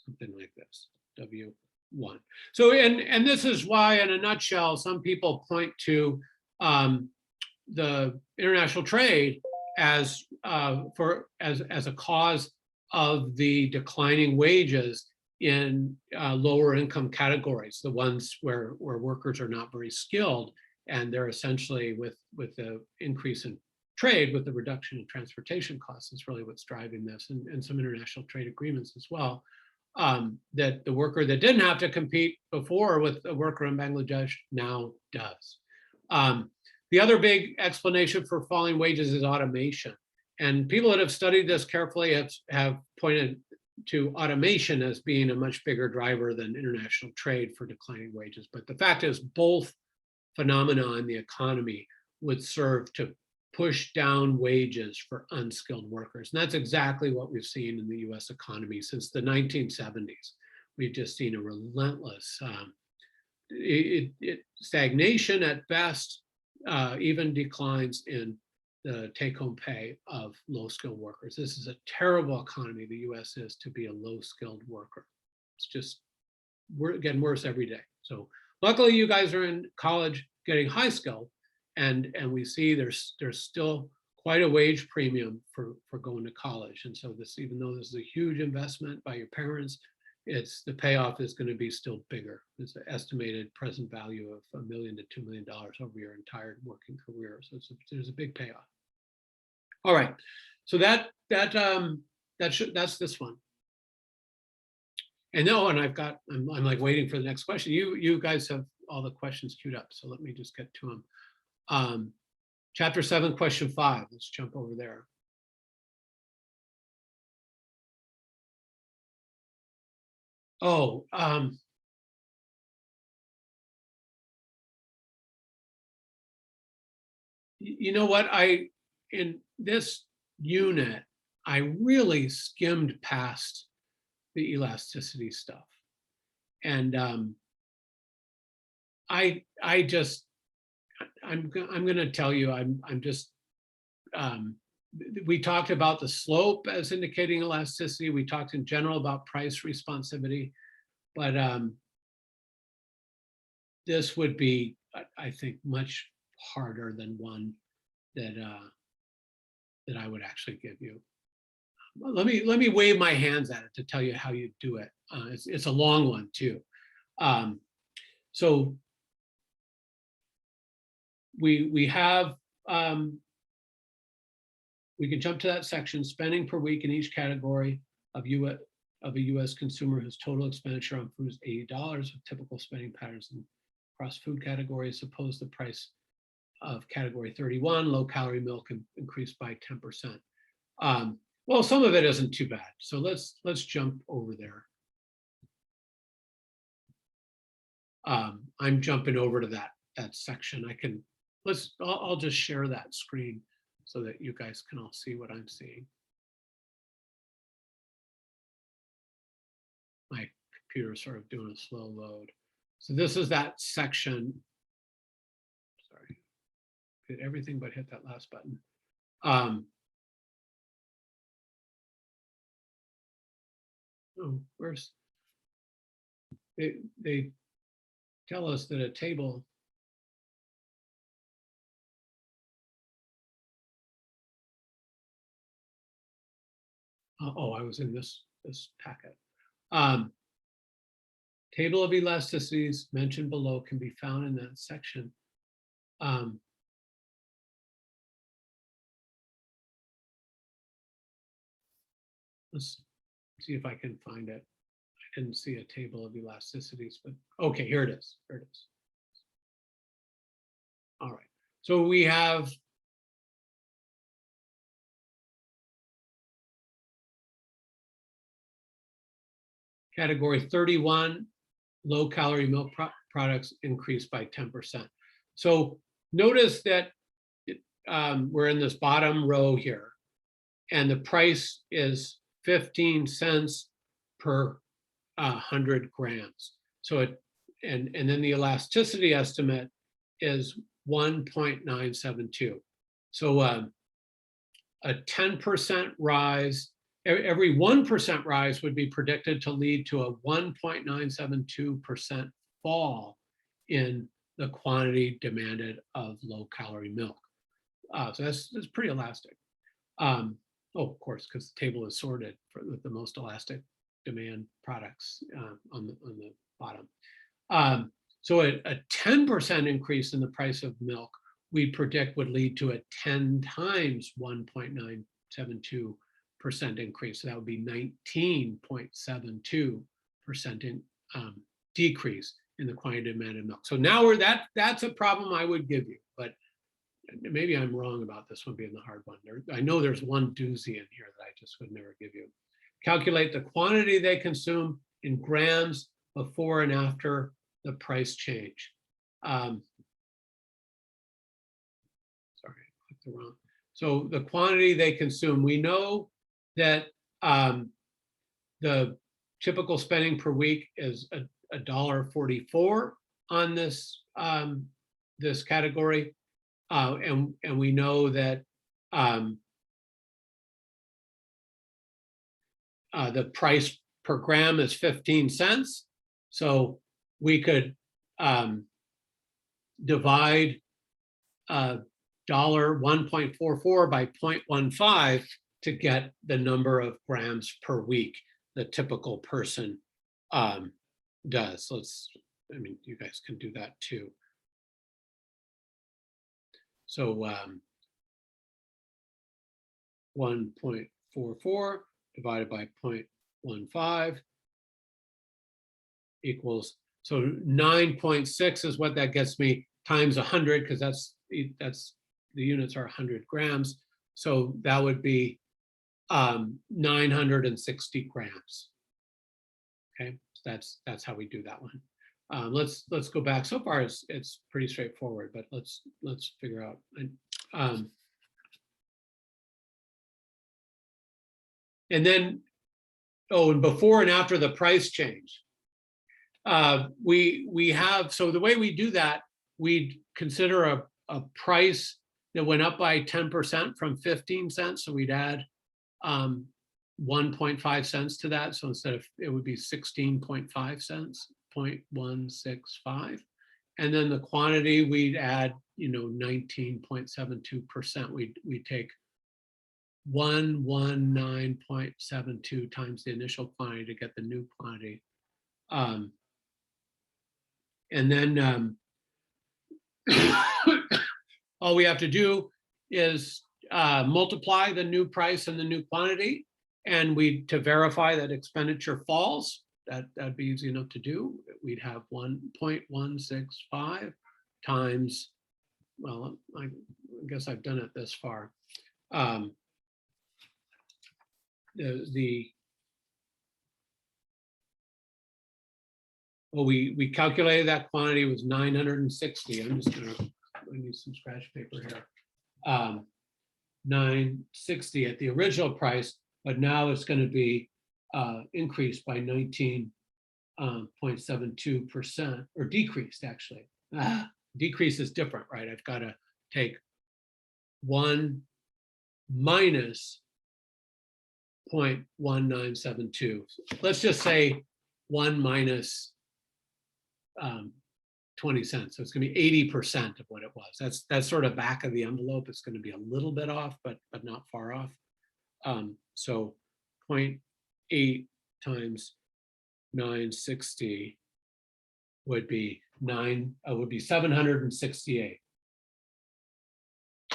something like this, W1. So, and this is why, in a nutshell, some people point to the international trade as a cause of the declining wages in lower income categories, the ones where workers are not very skilled, and they're essentially with the increase in trade, with the reduction in transportation costs, is really what's driving this, and some international trade agreements as well, that the worker that didn't have to compete before with a worker in Bangladesh now does. The other big explanation for falling wages is automation. And people that have studied this carefully have pointed to automation as being a much bigger driver than international trade for declining wages. But the fact is, both phenomena in the economy would serve to push down wages for unskilled workers. And that's exactly what we've seen in the US economy since the 1970s. We've just seen a relentless stagnation at best, even declines in the take-home pay of low-skilled workers. This is a terrible economy the US is to be a low-skilled worker. It's just, we're getting worse every day. So luckily you guys are in college getting high skilled, and we see there's still quite a wage premium for going to college. And so this, even though this is a huge investment by your parents, the payoff is going to be still bigger. It's an estimated present value of $1 million to $2 million over your entire working career. So there's a big payoff. All right, so that's this one. And no, and I'm like waiting for the next question. You guys have all the questions queued up, so let me just get to them. Chapter 7, question 5. Let's jump over there. Oh, you know what? In this unit, I really skimmed past the elasticity stuff. And I just, I'm going to tell you, I'm just, we talked about the slope as indicating elasticity. We talked in general about price responsivity, but this would be, I think, much harder than one that that I would actually give you. Let me wave my hands at it to tell you how you do it. It's a long one too. So we have we can jump to that section. Spending per week in each category of a U.S. consumer whose total expenditure on food is $80, with typical spending patterns across food categories. Suppose the price of category 31, low calorie milk, increased by 10%. Well, some of it isn't too bad. So let's jump over there. I'm jumping over to that section. I'll just share that screen so that you guys can all see what I'm seeing. My computer's sort of doing a slow load. So this is that section. Sorry, did everything but hit that last button. Oh, where's they tell us that a table. Oh, I was in this packet. Table of elasticities mentioned below can be found in that section. Let's see if I can find it. I didn't see a table of elasticities, but okay, here it is. Here it is. All right. So we have category 31, low calorie milk products increased by 10%. So notice that we're in this bottom row here, and the price is 15 cents per 100 grams. So and then the elasticity estimate is 1.972. So a 10% rise, every 1% rise would be predicted to lead to a 1.972% fall in the quantity demanded of low calorie milk. So that's pretty elastic. Oh, of course, because the table is sorted with the most elastic demand products on the bottom. So a 10% increase in the price of milk, we predict would lead to a 10 times 1.972% increase. So that would be 19.72% decrease in the quantity demanded milk. So now that's a problem I would give you, but maybe I'm wrong about this one being the hard one. I know there's one doozy in here that I just would never give you. Calculate the quantity they consume in grams before and after the price change. Sorry, I clicked the wrong. So the quantity they consume, we know that the typical spending per week is $1.44 on this this category, and we know that the price per gram is 15 cents. So we could divide $1.44 by 0.15 to get the number of grams per week the typical person does. I mean, you guys can do that too. So 1.44 divided by 0.15 equals, so 9.6 is what that gets me, times 100, because that's the units are 100 grams. So that would be 960 grams. Okay, that's how we do that one. Let's go back. So far it's pretty straightforward, but let's figure out. And then, oh, and before and after the price change, we have, so the way we do that, we consider a price that went up by 10% from 15 cents. So we'd add 1.5 cents to that. So instead of, it would be 16.5 cents, 0.165. And then the quantity, we'd add, 19.72%. We take 119.72 times the initial quantity to get the new quantity. And then all we have to do is multiply the new price and the new quantity, and to verify that expenditure falls, that'd be easy enough to do. We'd have 1.165 times, well, I guess I've done it this far. Well, we calculated that quantity was 960. I'm just gonna need some scratch paper here. 960 at the original price, but now it's going to be increased by 19.72%, or decreased actually. Decrease is different, right? I've got to take 1 minus 0.1972. Let's just say 1 minus 20 cents. So it's going to be 80% of what it was. That's sort of back of the envelope. It's going to be a little bit off, but not far off. So 0.8 times 960 would be 768.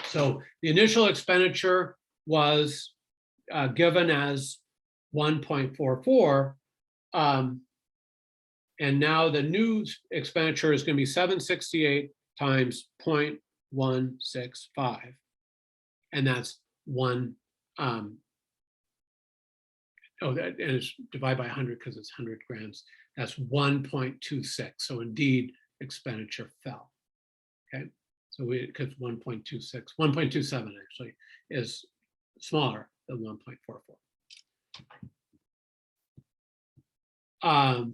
So the initial expenditure was given as 1.44. And now the new expenditure is going to be 768 times 0.165. And that's one, that is divided by 100 because it's 100 grams. That's 1.26. So indeed, expenditure fell. Okay, so because 1.26, 1.27 actually is smaller than 1.44.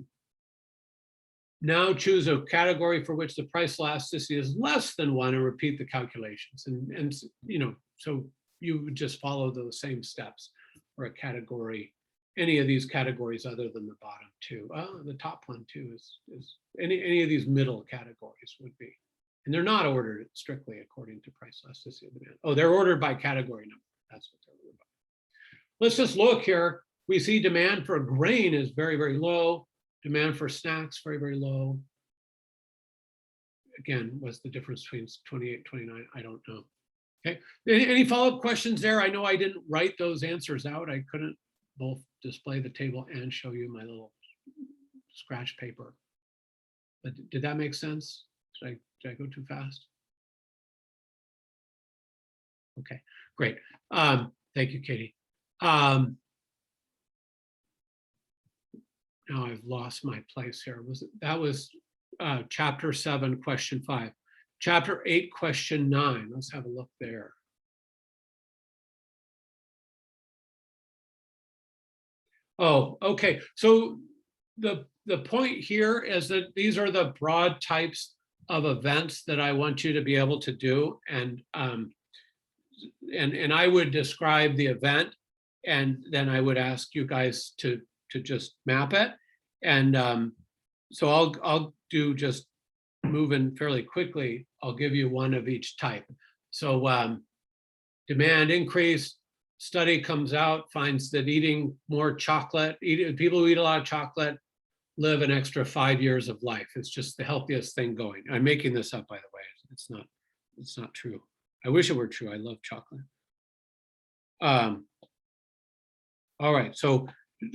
Now choose a category for which the price elasticity is less than 1 and repeat the calculations. And so you would just follow those same steps for a category, any of these categories other than the bottom two. The top one too is any of these middle categories would be. And they're not ordered strictly according to price elasticity of demand. Oh, they're ordered by category number. That's what they're ordered by. Let's just look here. We see demand for grain is very, very low. Demand for snacks, very, very low. Again, what's the difference between 28, 29? I don't know. Okay, any follow-up questions there? I know I didn't write those answers out. I couldn't both display the table and show you my little scratch paper. But did that make sense? Did I go too fast? Okay, great. Thank you, Katie. Now I've lost my place here. That was chapter 7, question 5. Chapter 8, question 9. Let's have a look there. Oh, okay. So the point here is that these are the broad types of events that I want you to be able to do, and I would describe the event, and then I would ask you guys to just map it. And so I'll do just moving fairly quickly. I'll give you one of each type. So demand increase, study comes out, finds that eating more chocolate, people who eat a lot of chocolate live an extra 5 years of life. It's just the healthiest thing going. I'm making this up, by the way. It's not true. I wish it were true. I love chocolate. All right, so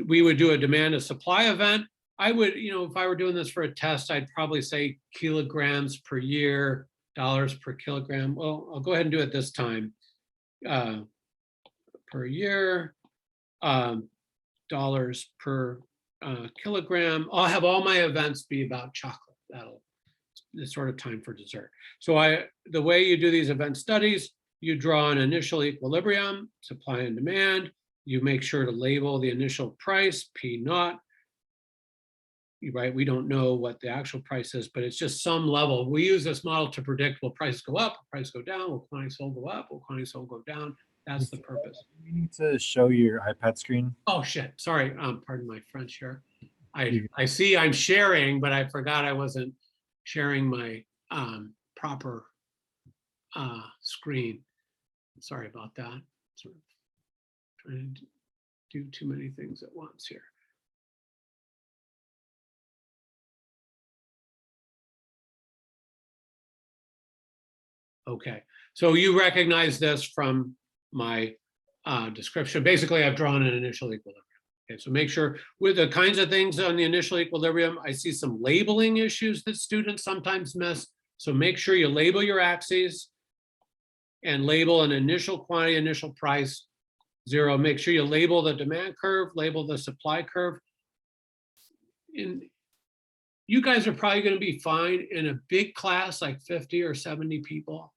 we would do a demand and supply event. I would, if I were doing this for a test, I'd probably say kilograms per year, dollars per kilogram. Well, I'll go ahead and do it this time. Per year, dollars per kilogram. I'll have all my events be about chocolate. It's sort of time for dessert. So the way you do these event studies, you draw an initial equilibrium, supply and demand. You make sure to label the initial price, P naught. Right, we don't know what the actual price is, but it's just some level. We use this model to predict, will price go up, will price go down, will quantity sold go up, will quantity sold go down. That's the purpose. You need to show your iPad screen. Oh shit, sorry, pardon my French here. I see I'm sharing, but I forgot I wasn't sharing my proper screen. Sorry about that. Sort of trying to do too many things at once here. Okay, so you recognize this from my description. Basically, I've drawn an initial equilibrium. Okay, so make sure with the kinds of things on the initial equilibrium, I see some labeling issues that students sometimes miss. So make sure you label your axes and label an initial quantity, initial price, 0. Make sure you label the demand curve, label the supply curve. You guys are probably going to be fine in a big class, like 50 or 70 people.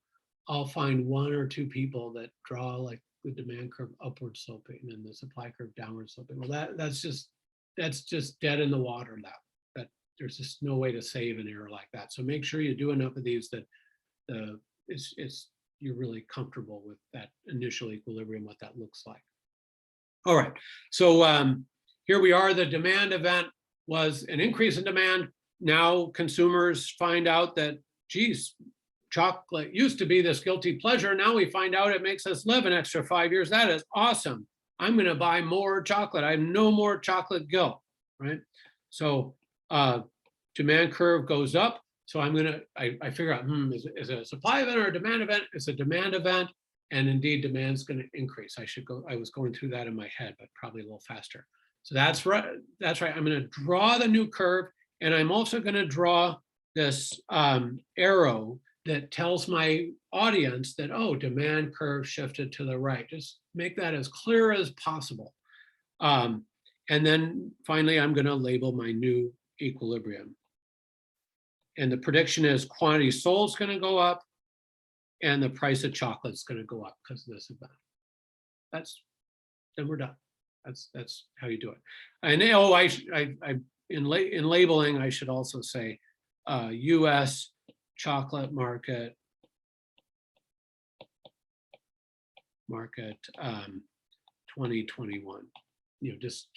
I'll find 1 or 2 people that draw like the demand curve upward sloping and the supply curve downward sloping. Well, that's just dead in the water now. That there's just no way to save an error like that. So make sure you do enough of these that you're really comfortable with that initial equilibrium, what that looks like. All right, so here we are. The demand event was an increase in demand. Now consumers find out that, geez, chocolate used to be this guilty pleasure. Now we find out it makes us live an extra 5 years. That is awesome. I'm going to buy more chocolate. I have no more chocolate guilt, right? So demand curve goes up. So I figure out, is it a supply event or a demand event? It's a demand event. And indeed, demand's going to increase. I was going through that in my head, but probably a little faster. So that's right. I'm going to draw the new curve. And I'm also going to draw this arrow that tells my audience that, oh, demand curve shifted to the right. Just make that as clear as possible. And then finally, I'm going to label my new equilibrium. And the prediction is quantity sold is going to go up and the price of chocolate is going to go up because of this event. Then we're done. That's how you do it. And in labeling, I should also say U.S. chocolate market 2021. Just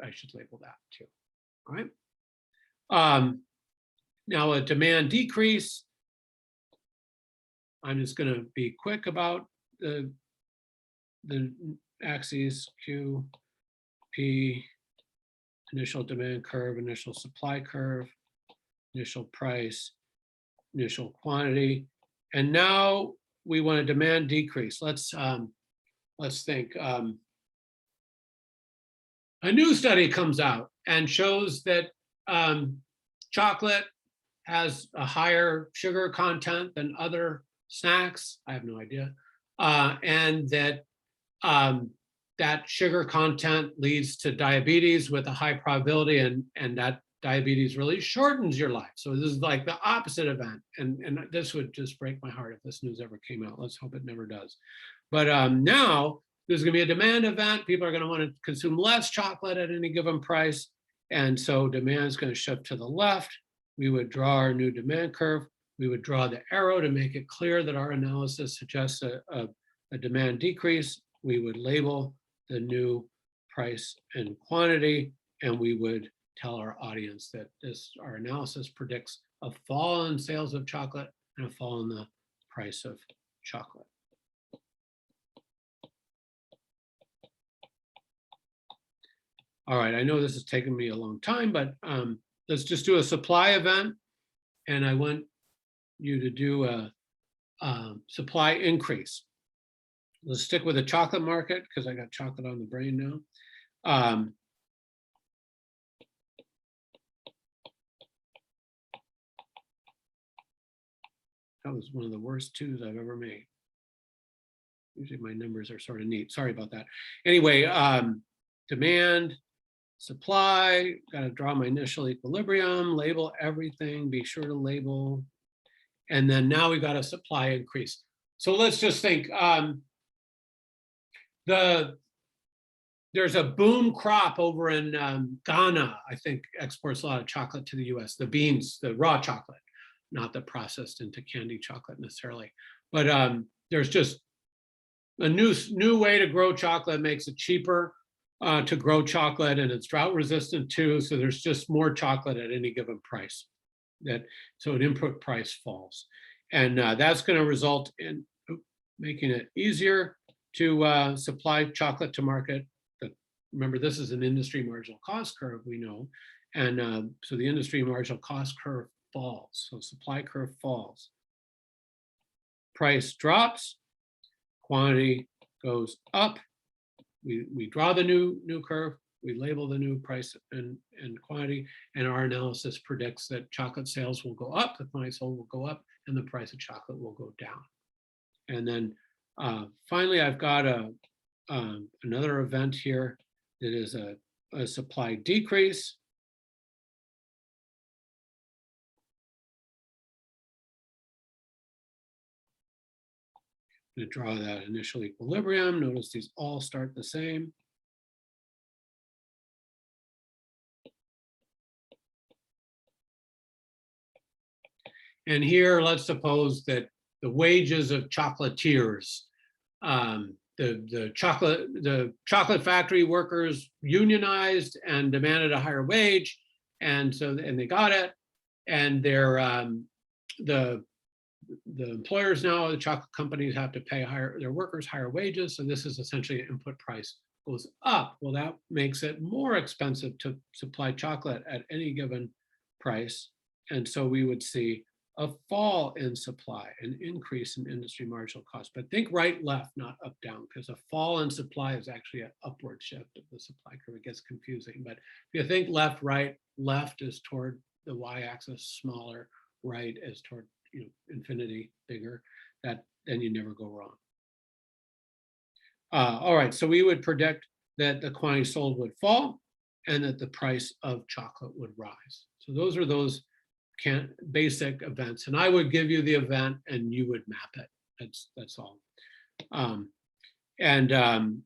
I should label that too. All right. Now a demand decrease. I'm just going to be quick about the axes Q, P, initial demand curve, initial supply curve, initial price, initial quantity. And now we want a demand decrease. Let's think. A new study comes out and shows that chocolate has a higher sugar content than other snacks. I have no idea. And that that sugar content leads to diabetes with a high probability, and that diabetes really shortens your life. So this is like the opposite event. And this would just break my heart if this news ever came out. Let's hope it never does. But now there's going to be a demand event. People are going to want to consume less chocolate at any given price. And so demand is going to shift to the left. We would draw our new demand curve. We would draw the arrow to make it clear that our analysis suggests a demand decrease. We would label the new price and quantity, and we would tell our audience that our analysis predicts a fall in sales of chocolate and a fall in the price of chocolate. All right, I know this has taken me a long time, but let's just do a supply event. And I want you to do a supply increase. Let's stick with the chocolate market because I got chocolate on the brain now. That was one of the worst twos I've ever made. Usually my numbers are sort of neat. Sorry about that. Anyway, demand, supply, got to draw my initial equilibrium, label everything, be sure to label. And then now we got a supply increase. So let's just think, there's a boom crop over in Ghana, I think exports a lot of chocolate to the US, the beans, the raw chocolate, not the processed into candy chocolate necessarily. But there's just a new way to grow chocolate, makes it cheaper to grow chocolate, and it's drought resistant too. So there's just more chocolate at any given price. So an input price falls. And that's going to result in making it easier to supply chocolate to market. Remember, this is an industry marginal cost curve, we know. And so the industry marginal cost curve falls. So supply curve falls. Price drops, quantity goes up. We draw the new curve, we label the new price and quantity, and our analysis predicts that chocolate sales will go up, the quantity sold will go up, and the price of chocolate will go down. And then finally, I've got another event here that is a supply decrease. I'm going to draw that initial equilibrium. Notice these all start the same. And here, let's suppose that the wages of chocolatiers, the chocolate factory workers unionized and demanded a higher wage, and they got it, and the employers now, the chocolate companies have to pay their workers higher wages. So this is essentially an input price goes up. Well, that makes it more expensive to supply chocolate at any given price. And so we would see a fall in supply, an increase in industry marginal cost. But think right, left, not up, down, because a fall in supply is actually an upward shift of the supply curve. It gets confusing. But if you think left, right, left is toward the y-axis, smaller, right is toward infinity, bigger, then you never go wrong. All right, so we would predict that the quantity sold would fall and that the price of chocolate would rise. So those are those basic events, and I would give you the event and you would map it. That's all.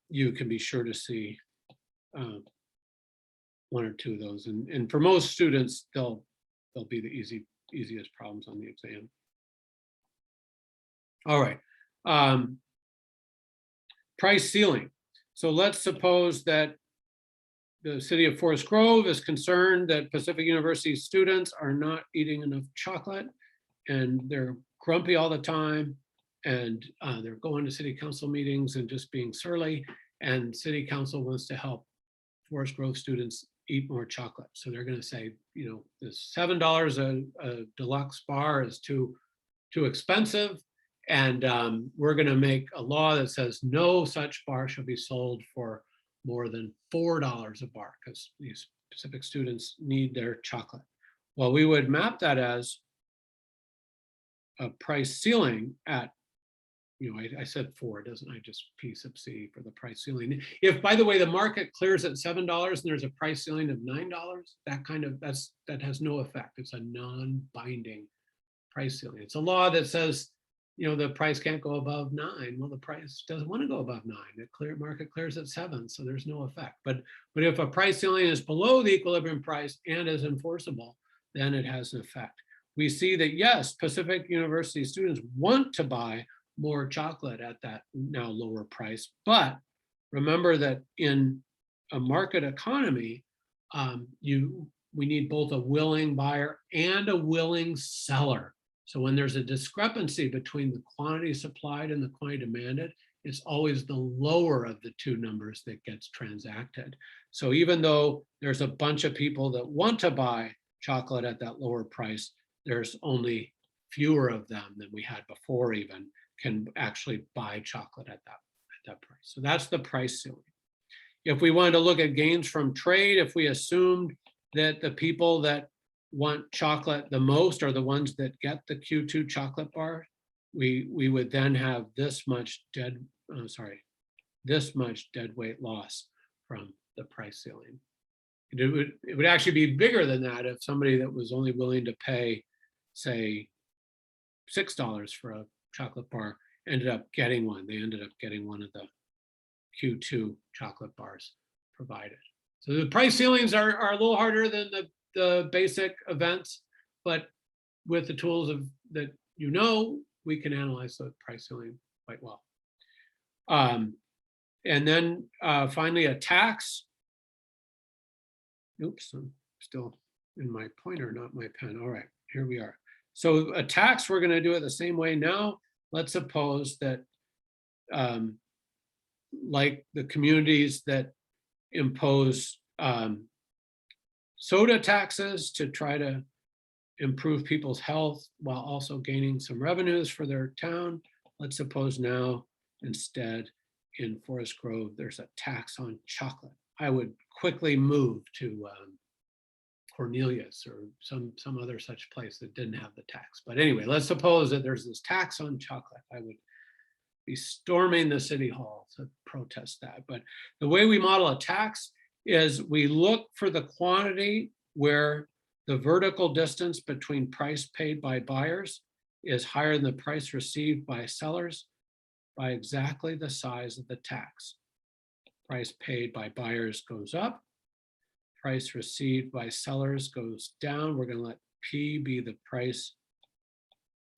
You can be sure to see one or two of those, and for most students, they'll be the easiest problems on the exam. All right, price ceiling. So let's suppose that the city of Forest Grove is concerned that Pacific University students are not eating enough chocolate, and they're grumpy all the time, and they're going to city council meetings and just being surly, and city council wants to help Forest Grove students eat more chocolate. So they're going to say, this $7 a deluxe bar is too expensive, and we're going to make a law that says no such bar shall be sold for more than $4 a bar, because these Pacific students need their chocolate. Well, we would map that as a price ceiling at, I said 4, doesn't I? Just P sub C for the price ceiling. If, by the way, the market clears at $7 and there's a price ceiling of $9, that has no effect. It's a non-binding price ceiling. It's a law that says, the price can't go above 9. Well, the price doesn't want to go above 9. The market clears at 7, so there's no effect. But if a price ceiling is below the equilibrium price and is enforceable, then it has an effect. We see that, yes, Pacific University students want to buy more chocolate at that now lower price. But remember that in a market economy, we need both a willing buyer and a willing seller. So when there's a discrepancy between the quantity supplied and the quantity demanded, it's always the lower of the two numbers that gets transacted. So even though there's a bunch of people that want to buy chocolate at that lower price, there's only fewer of them than we had before even can actually buy chocolate at that price. So that's the price ceiling. If we wanted to look at gains from trade, if we assumed that the people that want chocolate the most are the ones that get the Q2 chocolate bar, we would then have this much dead weight loss from the price ceiling. It would actually be bigger than that if somebody that was only willing to pay, say, $6 for a chocolate bar ended up getting one. They ended up getting one of the Q2 chocolate bars provided. So the price ceilings are a little harder than the basic events, but with the tools that we can analyze the price ceiling quite well. And then finally, attacks. Oops, I'm still in my pointer, not my pen. All right, here we are. So attacks, we're going to do it the same way now. Let's suppose that like the communities that impose soda taxes to try to improve people's health while also gaining some revenues for their town. Let's suppose now instead in Forest Grove, there's a tax on chocolate. I would quickly move to Cornelius or some other such place that didn't have the tax. But anyway, let's suppose that there's this tax on chocolate. I would be storming the city hall to protest that. But the way we model a tax is we look for the quantity where the vertical distance between price paid by buyers is higher than the price received by sellers by exactly the size of the tax. Price paid by buyers goes up. Price received by sellers goes down. We're going to let P be the price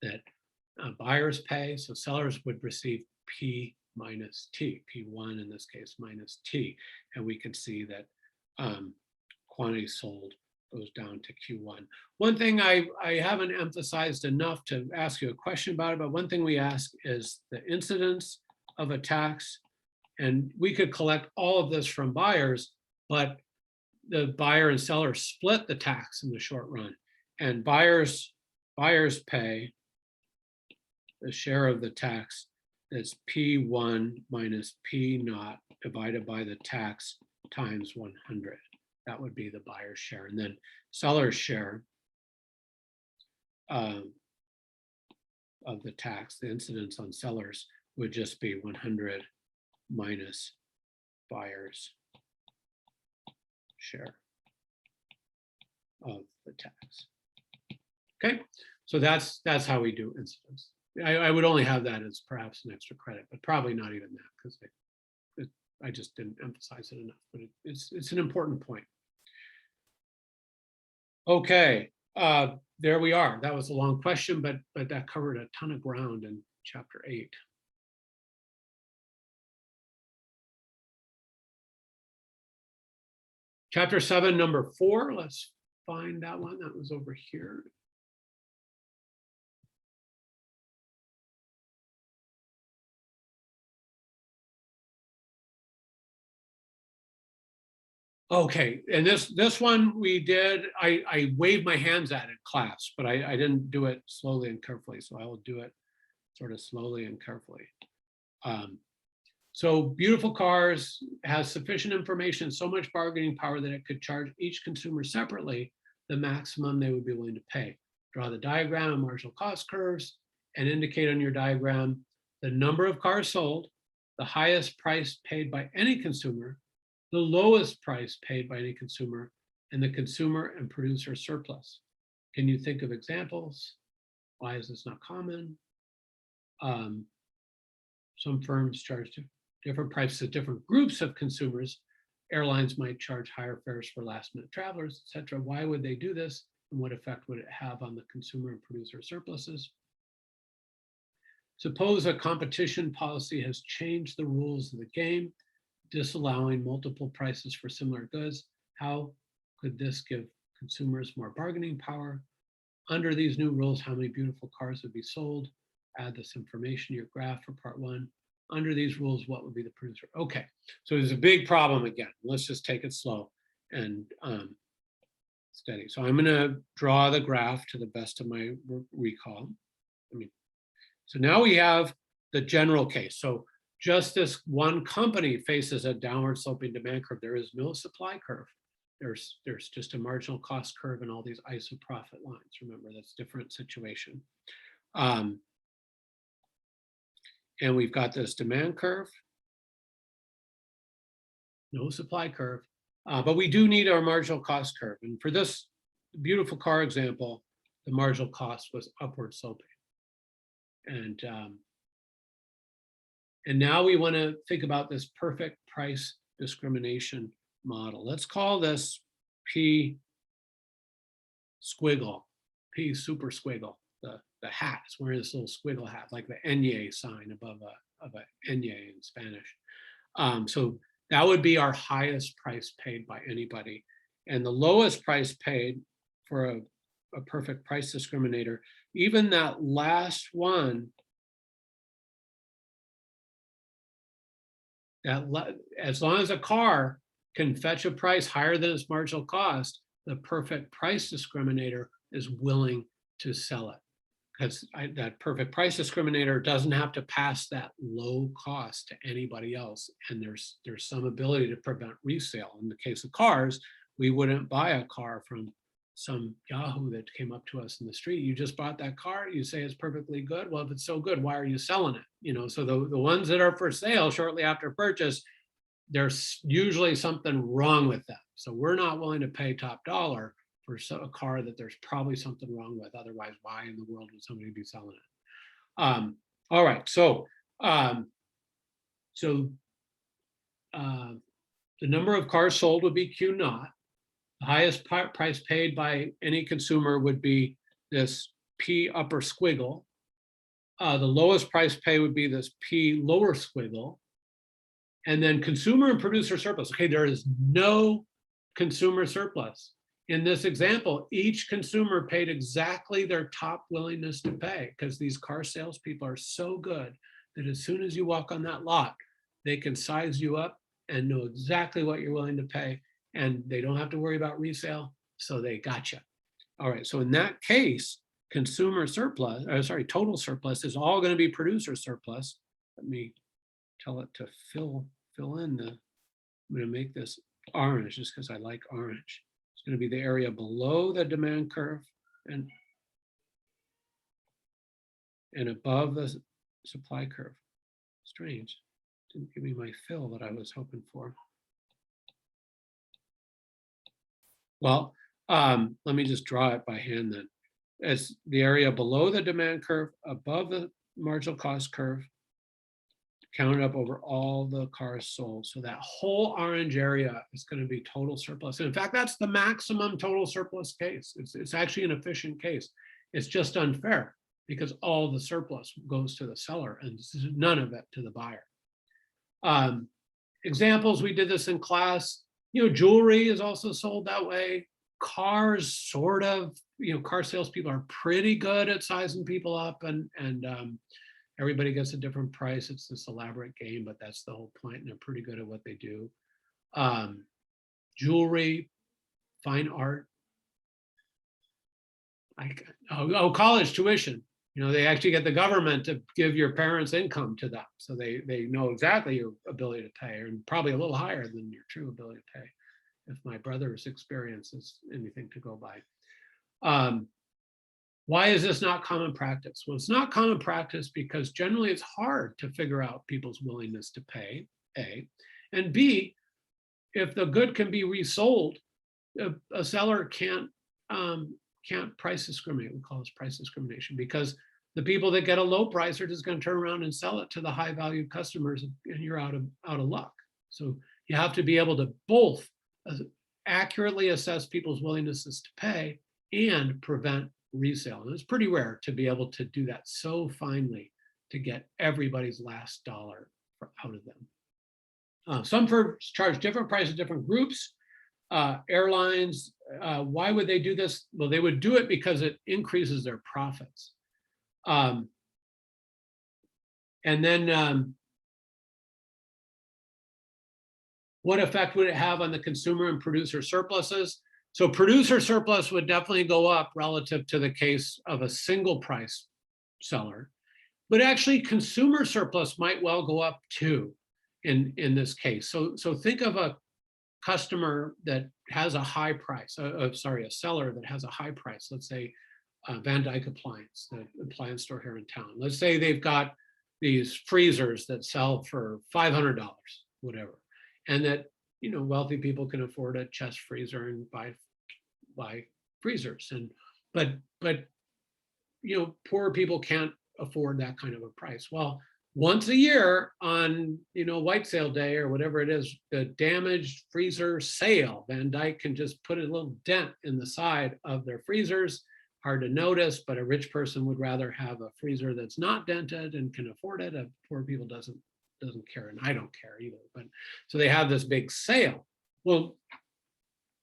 that buyers pay. So sellers would receive P minus T, P1 in this case minus T. And we can see that quantity sold goes down to Q1. One thing I haven't emphasized enough to ask you a question about it, but one thing we ask is the incidence of attacks. And we could collect all of this from buyers, but the buyer and seller split the tax in the short run. And buyers pay the share of the tax that's P1 minus P0 divided by the tax times 100. That would be the buyer's share. And then seller's share of the tax, the incidence on sellers, would just be 100 minus buyer's share of the tax. Okay, so that's how we do incidence. I would only have that as perhaps an extra credit, but probably not even that because I just didn't emphasize it enough, but it's an important point. Okay, there we are. That was a long question, but that covered a ton of ground in chapter 8. Chapter 7, number 4, let's find that one. That was over here. Okay, and this one we did, I waved my hands at in class, but I didn't do it slowly and carefully, so I will do it sort of slowly and carefully. So Beautiful Cars has sufficient information, so much bargaining power that it could charge each consumer separately the maximum they would be willing to pay. Draw the diagram and marginal cost curves and indicate on your diagram the number of cars sold, the highest price paid by any consumer, the lowest price paid by any consumer, and the consumer and producer surplus. Can you think of examples? Why is this not common? Some firms charge different prices to different groups of consumers. Airlines might charge higher fares for last-minute travelers, etc. Why would they do this? And what effect would it have on the consumer and producer surpluses? Suppose a competition policy has changed the rules of the game, disallowing multiple prices for similar goods. How could this give consumers more bargaining power? Under these new rules, how many beautiful cars would be sold? Add this information to your graph for part 1. Under these rules, what would be the producer? Okay, so there's a big problem again. Let's just take it slow and steady. So I'm gonna draw the graph to the best of my recall. So now we have the general case. So just this one company faces a downward sloping demand curve. There is no supply curve. There's just a marginal cost curve and all these ISO profit lines. Remember, that's a different situation. And we've got this demand curve, no supply curve, but we do need our marginal cost curve. And for this beautiful car example, the marginal cost was upward sloping. And now we want to think about this perfect price discrimination model. Let's call this P squiggle, P super squiggle, the hat. It's wearing this little squiggle hat, like the Enye sign above a Enye in Spanish. So that would be our highest price paid by anybody. And the lowest price paid for a perfect price discriminator, even that last one, as long as a car can fetch a price higher than its marginal cost, the perfect price discriminator is willing to sell it. Because that perfect price discriminator doesn't have to pass that low cost to anybody else. And there's some ability to prevent resale. In the case of cars, we wouldn't buy a car from some Yahoo that came up to us in the street. You just bought that car, you say it's perfectly good. Well, if it's so good, why are you selling it? You know, so the ones that are for sale shortly after purchase, there's usually something wrong with them. So we're not willing to pay top dollar for a car that there's probably something wrong with. Otherwise, why in the world would somebody be selling it? All right, so the number of cars sold would be Q naught. The highest price paid by any consumer would be this P upper squiggle. The lowest price pay would be this P lower squiggle. And then consumer and producer surplus. Okay, there is no consumer surplus. In this example, each consumer paid exactly their top willingness to pay, because these car salespeople are so good that as soon as you walk on that lot, they can size you up and know exactly what you're willing to pay, and they don't have to worry about resale, so they got you. All right, so in that case, consumer surplus, total surplus is all going to be producer surplus. Let me tell it to fill in the, I'm going to make this orange just because I like orange. It's going to be the area below the demand curve and above the supply curve. Strange, didn't give me my fill that I was hoping for. Well, let me just draw it by hand then. It's the area below the demand curve, above the marginal cost curve, counted up over all the cars sold. So that whole orange area is going to be total surplus. And in fact, that's the maximum total surplus case. It's actually an efficient case. It's just unfair because all the surplus goes to the seller and none of it to the buyer. Examples, we did this in class. You know, jewelry is also sold that way. Cars, sort of, you know, car salespeople are pretty good at sizing people up, and everybody gets a different price. It's this elaborate game, but that's the whole point, and they're pretty good at what they do. Jewelry, fine art. College tuition. You know, they actually get the government to give your parents' income to them. So they know exactly your ability to pay, and probably a little higher than your true ability to pay, if my brother's experience is anything to go by. Why is this not common practice? Well, it's not common practice because generally it's hard to figure out people's willingness to pay, A. And B, if the good can be resold, a seller can't price discriminate. We call this price discrimination, because the people that get a low price are just going to turn around and sell it to the high value customers, and you're out of luck. So you have to be able to both accurately assess people's willingness to pay and prevent resale. And it's pretty rare to be able to do that so finely to get everybody's last dollar out of them. Some firms charge different prices, different groups. Airlines, why would they do this? Well, they would do it because it increases their profits. And then what effect would it have on the consumer and producer surpluses? So producer surplus would definitely go up relative to the case of a single price seller, but actually consumer surplus might well go up too in this case. So think of a customer that has a high price, sorry, a seller that has a high price, let's say Van Dyke Appliance, the appliance store here in town. Let's say they've got these freezers that sell for $500, whatever, and that, you know, wealthy people can afford a chest freezer and buy freezers, and but you know, poor people can't afford that kind of a price. Well, once a year on, you know, White Sale Day or whatever it is, the damaged freezer sale, Van Dyke can just put a little dent in the side of their freezers. Hard to notice, but a rich person would rather have a freezer that's not dented and can afford it. A poor people doesn't care, and I don't care either. But so they have this big sale. Well,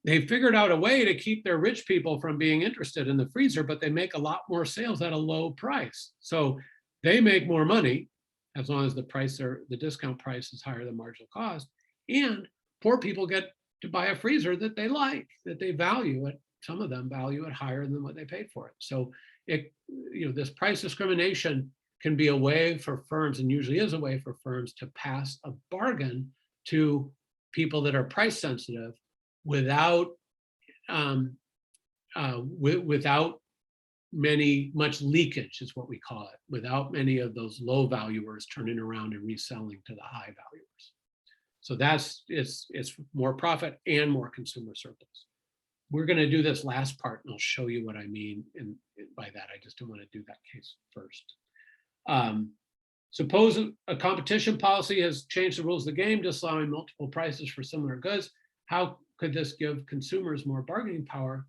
they figured out a way to keep their rich people from being interested in the freezer, but they make a lot more sales at a low price. So they make more money as long as the discount price is higher than marginal cost. And poor people get to buy a freezer that they like, that they value it. Some of them value it higher than what they paid for it. So it, you know, this price discrimination can be a way for firms, and usually is a way for firms, to pass a bargain to people that are price sensitive without without much leakage, is what we call it, without many of those low valuers turning around and reselling to the high valuers. So it's more profit and more consumer surplus. We're going to do this last part, and I'll show you what I mean by that. I just don't want to do that case first. Suppose a competition policy has changed the rules of the game, disallowing multiple prices for similar goods. How could this give consumers more bargaining power?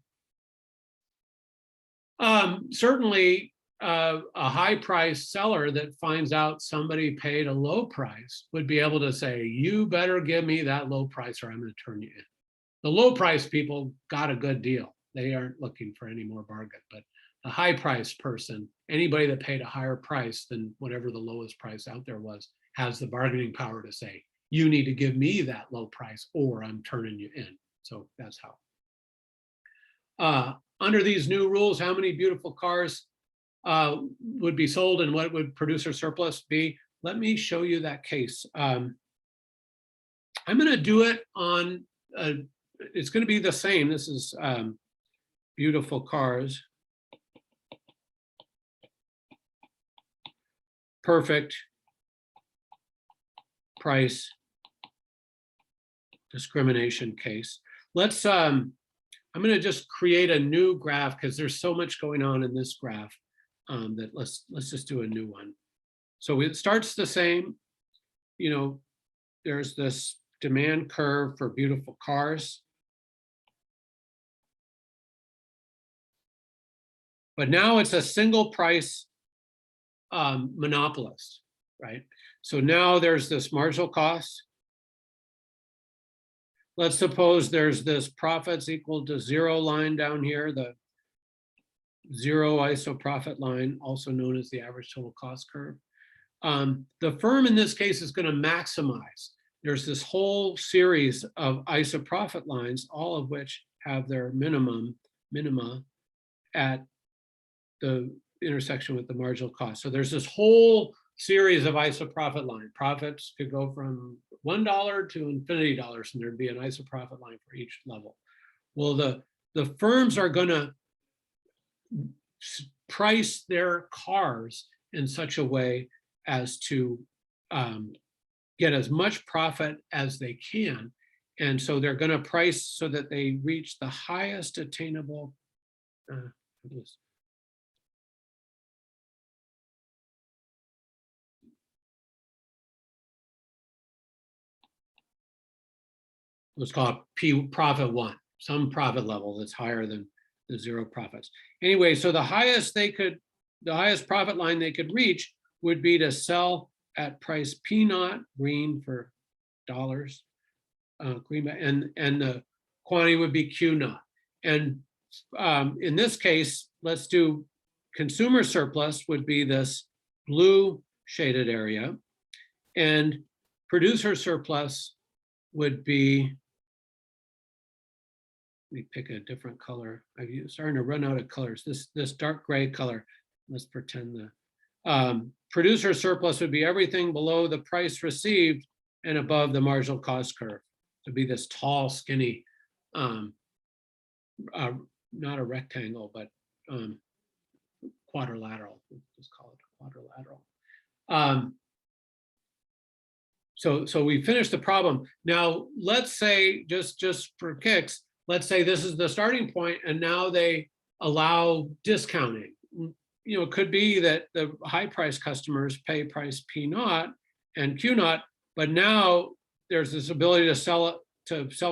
Certainly, a high price seller that finds out somebody paid a low price would be able to say, you better give me that low price or I'm going to turn you in. The low price people got a good deal. They aren't looking for any more bargain, but the high price person, anybody that paid a higher price than whatever the lowest price out there was, has the bargaining power to say, you need to give me that low price or I'm turning you in. So that's how. Under these new rules, how many beautiful cars would be sold and what would producer surplus be? Let me show you that case. I'm going to do it on, it's going to be the same. This is beautiful cars. Perfect price discrimination case. Let's, I'm going to just create a new graph because there's so much going on in this graph that let's just do a new one. So it starts the same. You know, there's this demand curve for beautiful cars. But now it's a single price monopolist, right? So now there's this marginal cost. Let's suppose there's this profits equal to zero line down here, the zero ISO profit line, also known as the average total cost curve. The firm in this case is going to maximize. There's this whole series of ISO profit lines, all of which have their minima at the intersection with the marginal cost. So there's this whole series of ISO profit line. Profits could go from $1 to infinity dollars, and there'd be an ISO profit line for each level. Well, the firms are going to price their cars in such a way as to get as much profit as they can. And so they're going to price so that they reach the highest attainable let's call it P profit one, some profit level that's higher than the zero profits. Anyway, so the highest profit line they could reach would be to sell at price P naught, green for dollars, green, and the quantity would be Q naught. And in this case, let's do consumer surplus would be this blue shaded area, and producer surplus would be, let me pick a different color. I'm starting to run out of colors. This dark gray color, let's pretend the producer surplus would be everything below the price received and above the marginal cost curve. To be this tall, skinny um, not a rectangle, but quadrilateral. We'll just call it a quadrilateral. So we finished the problem. Now let's say, just for kicks, let's say this is the starting point, and now they allow discounting. It could be that the high price customers pay price P naught and Q naught, but now there's this ability to sell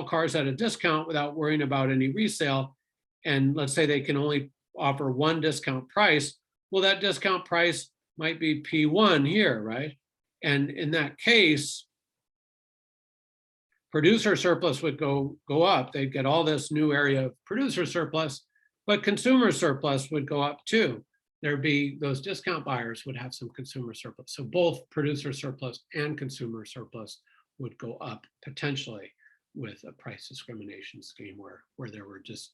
cars at a discount without worrying about any resale. And let's say they can only offer one discount price. Well, that discount price might be P1 here, right? And in that case, producer surplus would go up. They'd get all this new area of producer surplus, but consumer surplus would go up too. There'd be those discount buyers would have some consumer surplus. So both producer surplus and consumer surplus would go up potentially with a price discrimination scheme where there were just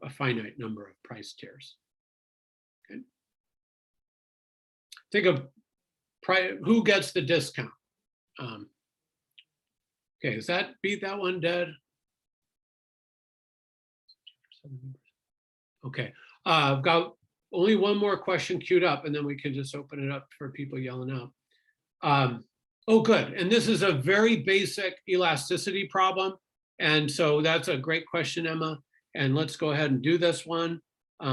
a finite number of price tiers. Okay. Think of who gets the discount. Okay, does that beat that one dead? Okay, I've got only one more question queued up, and then we can just open it up for people yelling out. Oh, good. And this is a very basic elasticity problem. And so that's a great question, Emma. And let's go ahead and do this one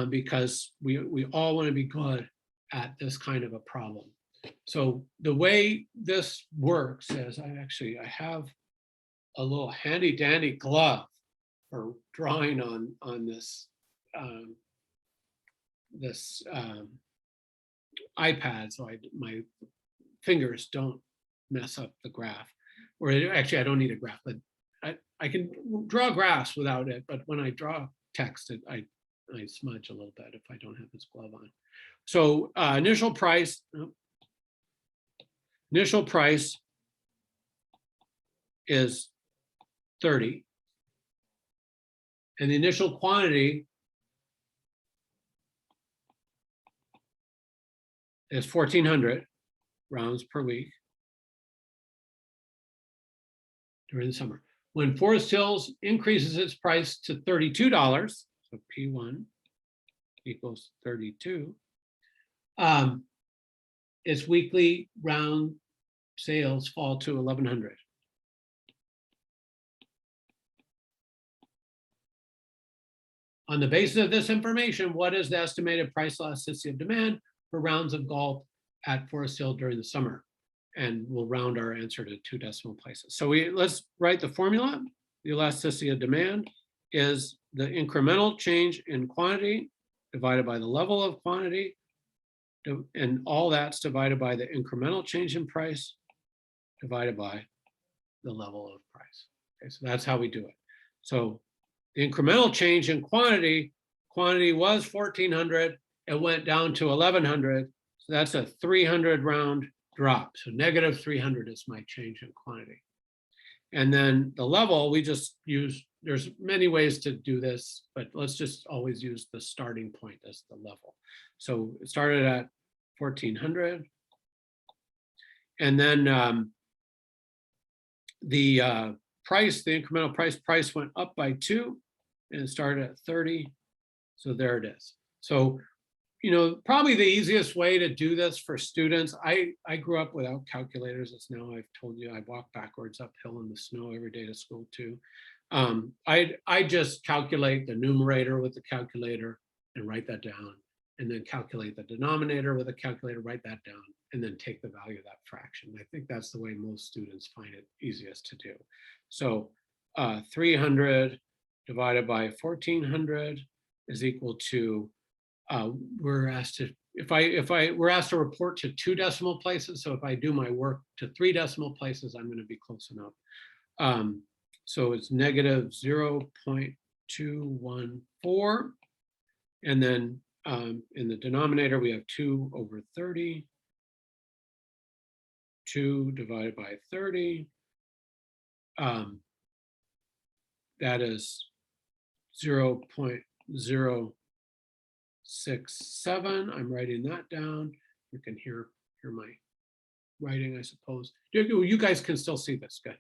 because we all want to be good at this kind of a problem. So the way this works is I have a little handy dandy glove for drawing on this iPad, so my fingers don't mess up the graph. Or actually, I don't need a graph, but I can draw graphs without it. But when I draw text, I smudge a little bit if I don't have this glove on. So initial price is 30, and the initial quantity is 1,400 rounds per week during the summer. When Forest Hills increases its price to $32, so P1 equals 32, its weekly round sales fall to 1,100. On the basis of this information, what is the estimated price elasticity of demand for rounds of golf at Forest Hill during the summer? And we'll round our answer to 2 decimal places. So let's write the formula. The elasticity of demand is the incremental change in quantity divided by the level of quantity, and all that's divided by the incremental change in price divided by the level of price. Okay, so that's how we do it. So the incremental change in quantity was 1,400, it went down to 1,100, so that's a 300 round drop. So negative 300 is my change in quantity. And then the level, we just use, there's many ways to do this, but let's just always use the starting point as the level. So it started at 1,400. And then the price, the incremental price went up by 2 and it started at 30. So there it is. So, probably the easiest way to do this for students, I grew up without calculators. As now I've told you, I walk backwards uphill in the snow every day to school too. I just calculate the numerator with the calculator and write that down, and then calculate the denominator with a calculator, write that down, and then take the value of that fraction. I think that's the way most students find it easiest to do. So 300 divided by 1,400 is equal to, we're asked to, we're asked to report to 2 decimal places. So if I do my work to 3 decimal places, I'm going to be close enough. So it's negative 0.214. And then in the denominator, we have 2 over 30. 2 divided by 30. That is 0.067. I'm writing that down. You can hear my writing, I suppose. You guys can still see this, good.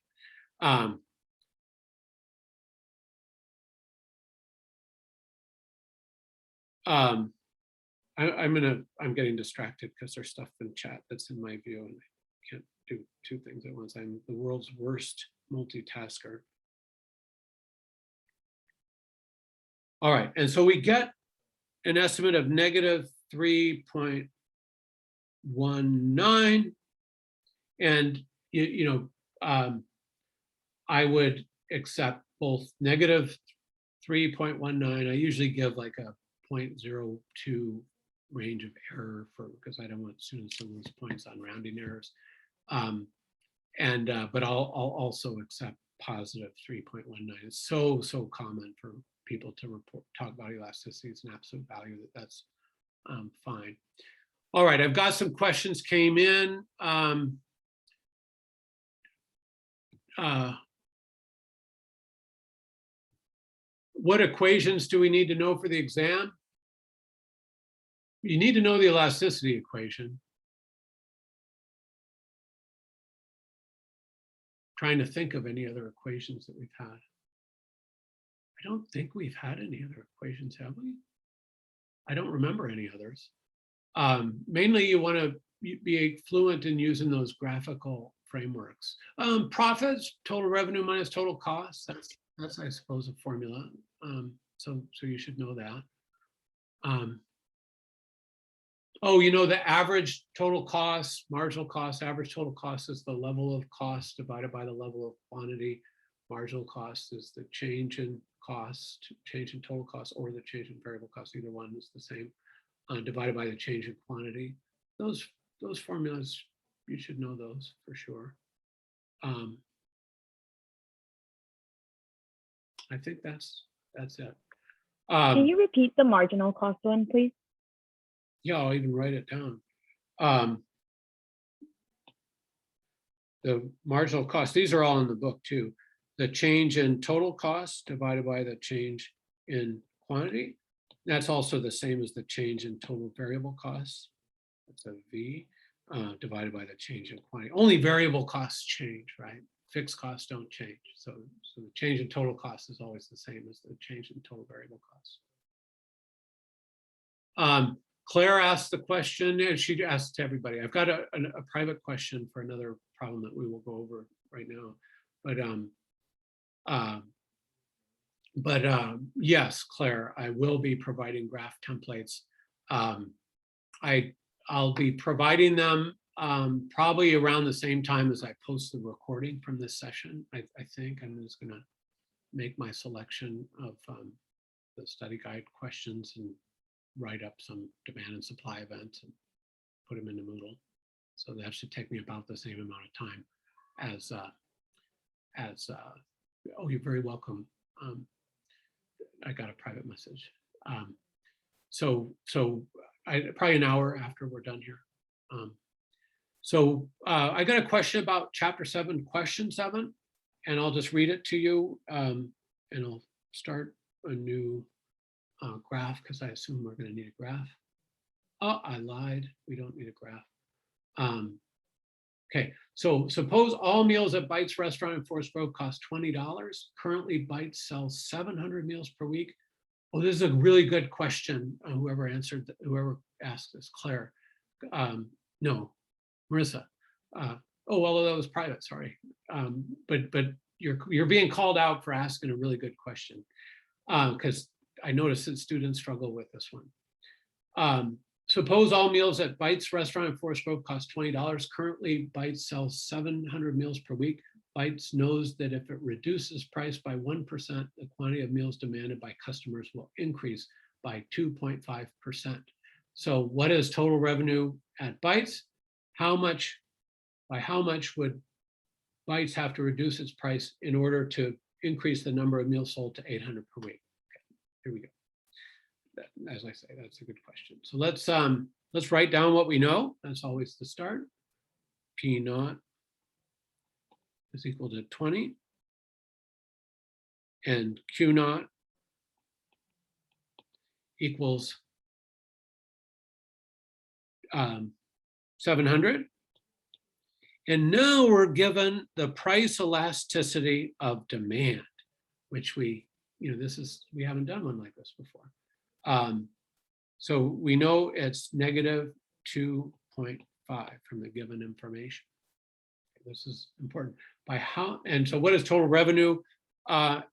I'm getting distracted because there's stuff in chat that's in my view and I can't do two things at once. I'm the world's worst multitasker. All right, and so we get an estimate of negative 3.19, and I would accept both negative 3.19. I usually give like a 0.02 range of error because I don't want students to lose points on rounding errors. But I'll also accept positive 3.19. It's so common for people to talk about elasticities and absolute value that's fine. All right, I've got some questions came in. What equations do we need to know for the exam? You need to know the elasticity equation. Trying to think of any other equations that we've had. I don't think we've had any other equations, have we? I don't remember any others. Mainly you want to be fluent in using those graphical frameworks. Profits, total revenue minus total cost. That's I suppose a formula. So you should know that. Oh, the average total cost, marginal cost, average total cost is the level of cost divided by the level of quantity. Marginal cost is the change in cost, change in total cost, or the change in variable cost. Either one is the same, divided by the change in quantity. Those formulas, you should know those for sure. I think that's it. Can you repeat the marginal cost one, please? Yeah, I'll even write it down. The marginal cost, these are all in the book too. The change in total cost divided by the change in quantity. That's also the same as the change in total variable costs. That's a V divided by the change in quantity. Only variable costs change, right? Fixed costs don't change. So the change in total cost is always the same as the change in total variable costs. Claire asked the question, and she asked to everybody. I've got a private question for another problem that we will go over right now. But yes, Claire, I will be providing graph templates. I'll be providing them probably around the same time as I post the recording from this session. I think I'm just going to make my selection of the study guide questions and write up some demand and supply events and put them into Moodle. So that should take me about the same amount of time as oh, you're very welcome. I got a private message. So probably an hour after we're done here. I got a question about chapter 7, question 7, and I'll just read it to you, and I'll start a new graph because I assume we're going to need a graph. Oh, I lied. We don't need a graph. Okay, so suppose all meals at Bites Restaurant in Forest Grove cost $20. Currently, Bites sells 700 meals per week. Oh, this is a really good question. Whoever asked this, Claire. No, Marissa. Oh, well, that was private. Sorry, but you're being called out for asking a really good question because I noticed that students struggle with this one. Suppose all meals at Bites Restaurant in Forest Grove cost $20. Currently, Bites sells 700 meals per week. Bites knows that if it reduces price by 1%, the quantity of meals demanded by customers will increase by 2.5%. So what is total revenue at Bites? By how much would Bites have to reduce its price in order to increase the number of meals sold to 800 per week? Okay, here we go. As I say, that's a good question. So let's write down what we know. That's always the start. P naught is equal to 20, and Q naught equals 700. And now we're given the price elasticity of demand, which we haven't done one like this before. So we know it's negative 2.5 from the given information. This is important. By how, and so what is total revenue at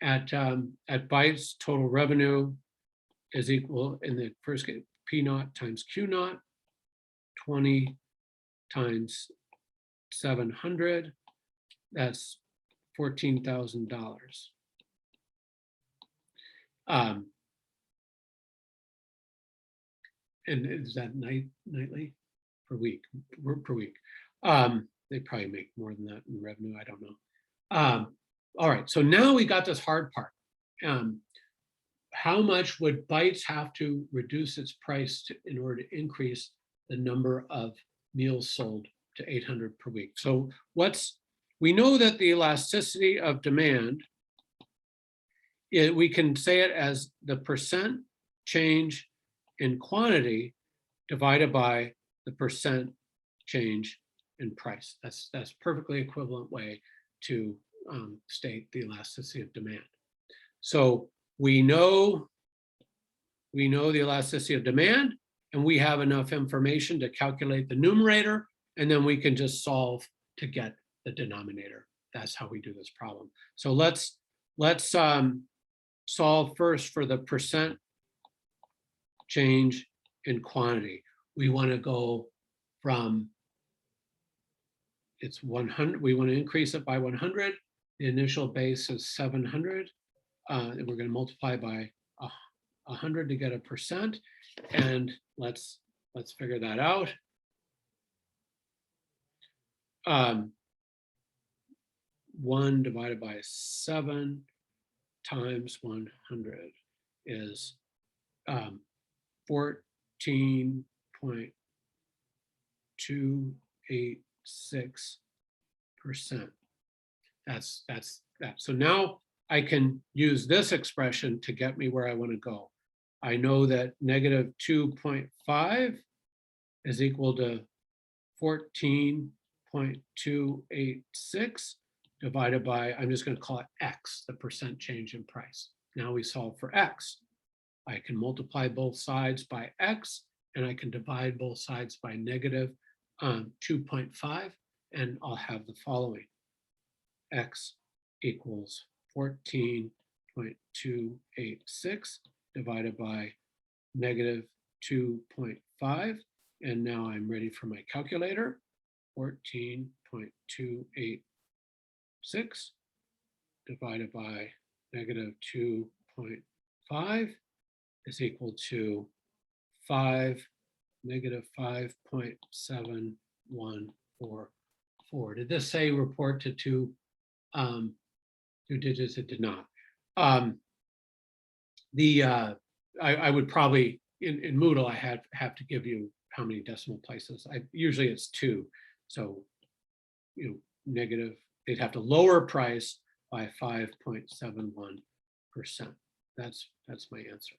bytes? Total revenue is equal in the first case, P naught times Q naught, 20 times 700. That's $14,000. And is that nightly? Per week? Per week. They probably make more than that in revenue. I don't know. All right, so now we got this hard part. How much would bytes have to reduce its price in order to increase the number of meals sold to 800 per week? So we know that the elasticity of demand, we can say it as the percent change in quantity divided by the percent change in price. That's perfectly equivalent way to state the elasticity of demand. So we know the elasticity of demand, and we have enough information to calculate the numerator, and then we can just solve to get the denominator. That's how we do this problem. So let's solve first for the percent change in quantity. We want to go from, it's 100, we want to increase it by 100. The initial base is 700. And we're going to multiply by 100 to get a percent. And let's figure that out. 1 divided by 7 times 100 is 14.286%. That's that. So now I can use this expression to get me where I want to go. I know that negative 2.5 is equal to 14.286 divided by, I'm just going to call it X, the percent change in price. Now we solve for X. I can multiply both sides by X, and I can divide both sides by negative 2.5, and I'll have the following. X equals 14.286 divided by negative 2.5. And now I'm ready for my calculator. 14.286 divided by negative 2.5 is equal to negative 5.7144. Did this say report to two digits? It did not. I would probably, in Moodle, I have to give you how many decimal places. Usually it's 2. So, negative, they'd have to lower price by 5.71%. That's my answer.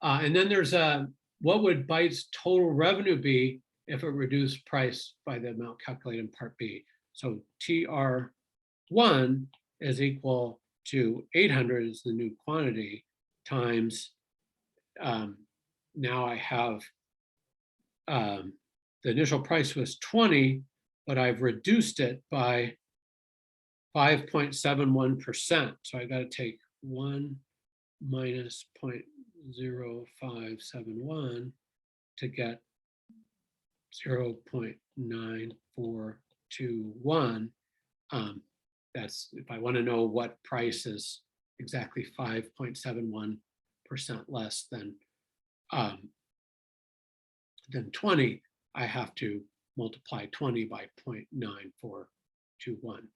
And then there's what would bytes total revenue be if it reduced price by the amount calculated in part B? So TR1 is equal to 800 is the new quantity times, now I have, the initial price was 20, but I've reduced it by 5.71%. So I got to take 1 minus 0.0571 to get 0.9421. That's, if I want to know what price is exactly 5.71% less than 20, I have to multiply 20 by 0.9421.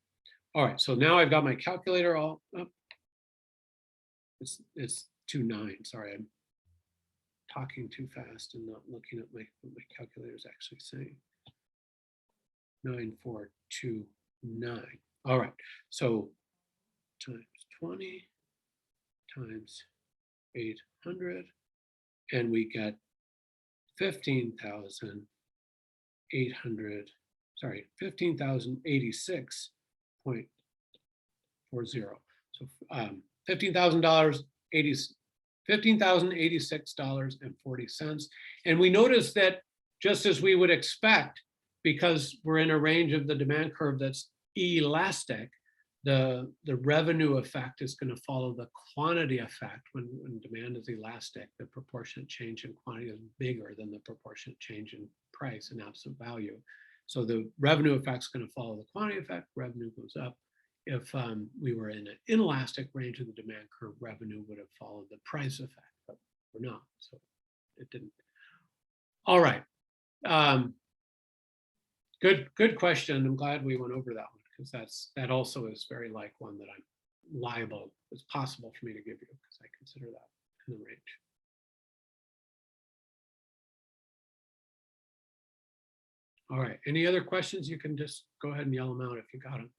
All right, so now I've got my calculator all up. It's 29. Sorry, I'm talking too fast and not looking at what my calculator is actually saying. 9429. All right, so times 20 times 800, and we get 15,800, sorry, 15,086.40. So $15,000, $15,086.40. And we notice that, just as we would expect, because we're in a range of the demand curve that's elastic, the revenue effect is going to follow the quantity effect. When demand is elastic, the proportionate change in quantity is bigger than the proportionate change in price and absolute value. So the revenue effect is going to follow the quantity effect. Revenue goes up. If we were in an inelastic range of the demand curve, revenue would have followed the price effect, but we're not, so it didn't. All right. Good question. I'm glad we went over that one, because that also is very like one that I'm liable. It's possible for me to give you, because I consider that in the range. All right. Any other questions? You can just go ahead and yell them out if you got them.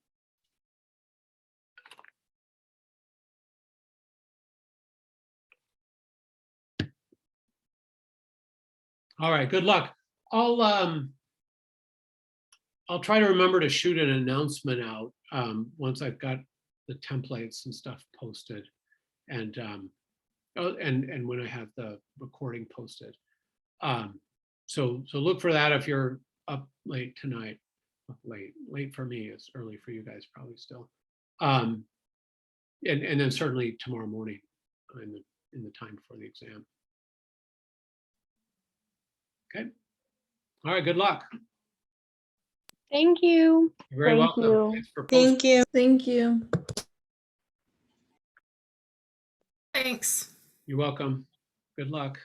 All right. Good luck. I'll try to remember to shoot an announcement out once I've got the templates and stuff posted, and when I have the recording posted. So look for that if you're up late tonight. Late for me is early for you guys probably still. And then certainly tomorrow morning in the time before the exam. Okay. All right. Good luck. Thank you. You're very Thank welcome. you. Thanks for posting. Thank you. Thank you. Thanks. You're welcome. Good luck.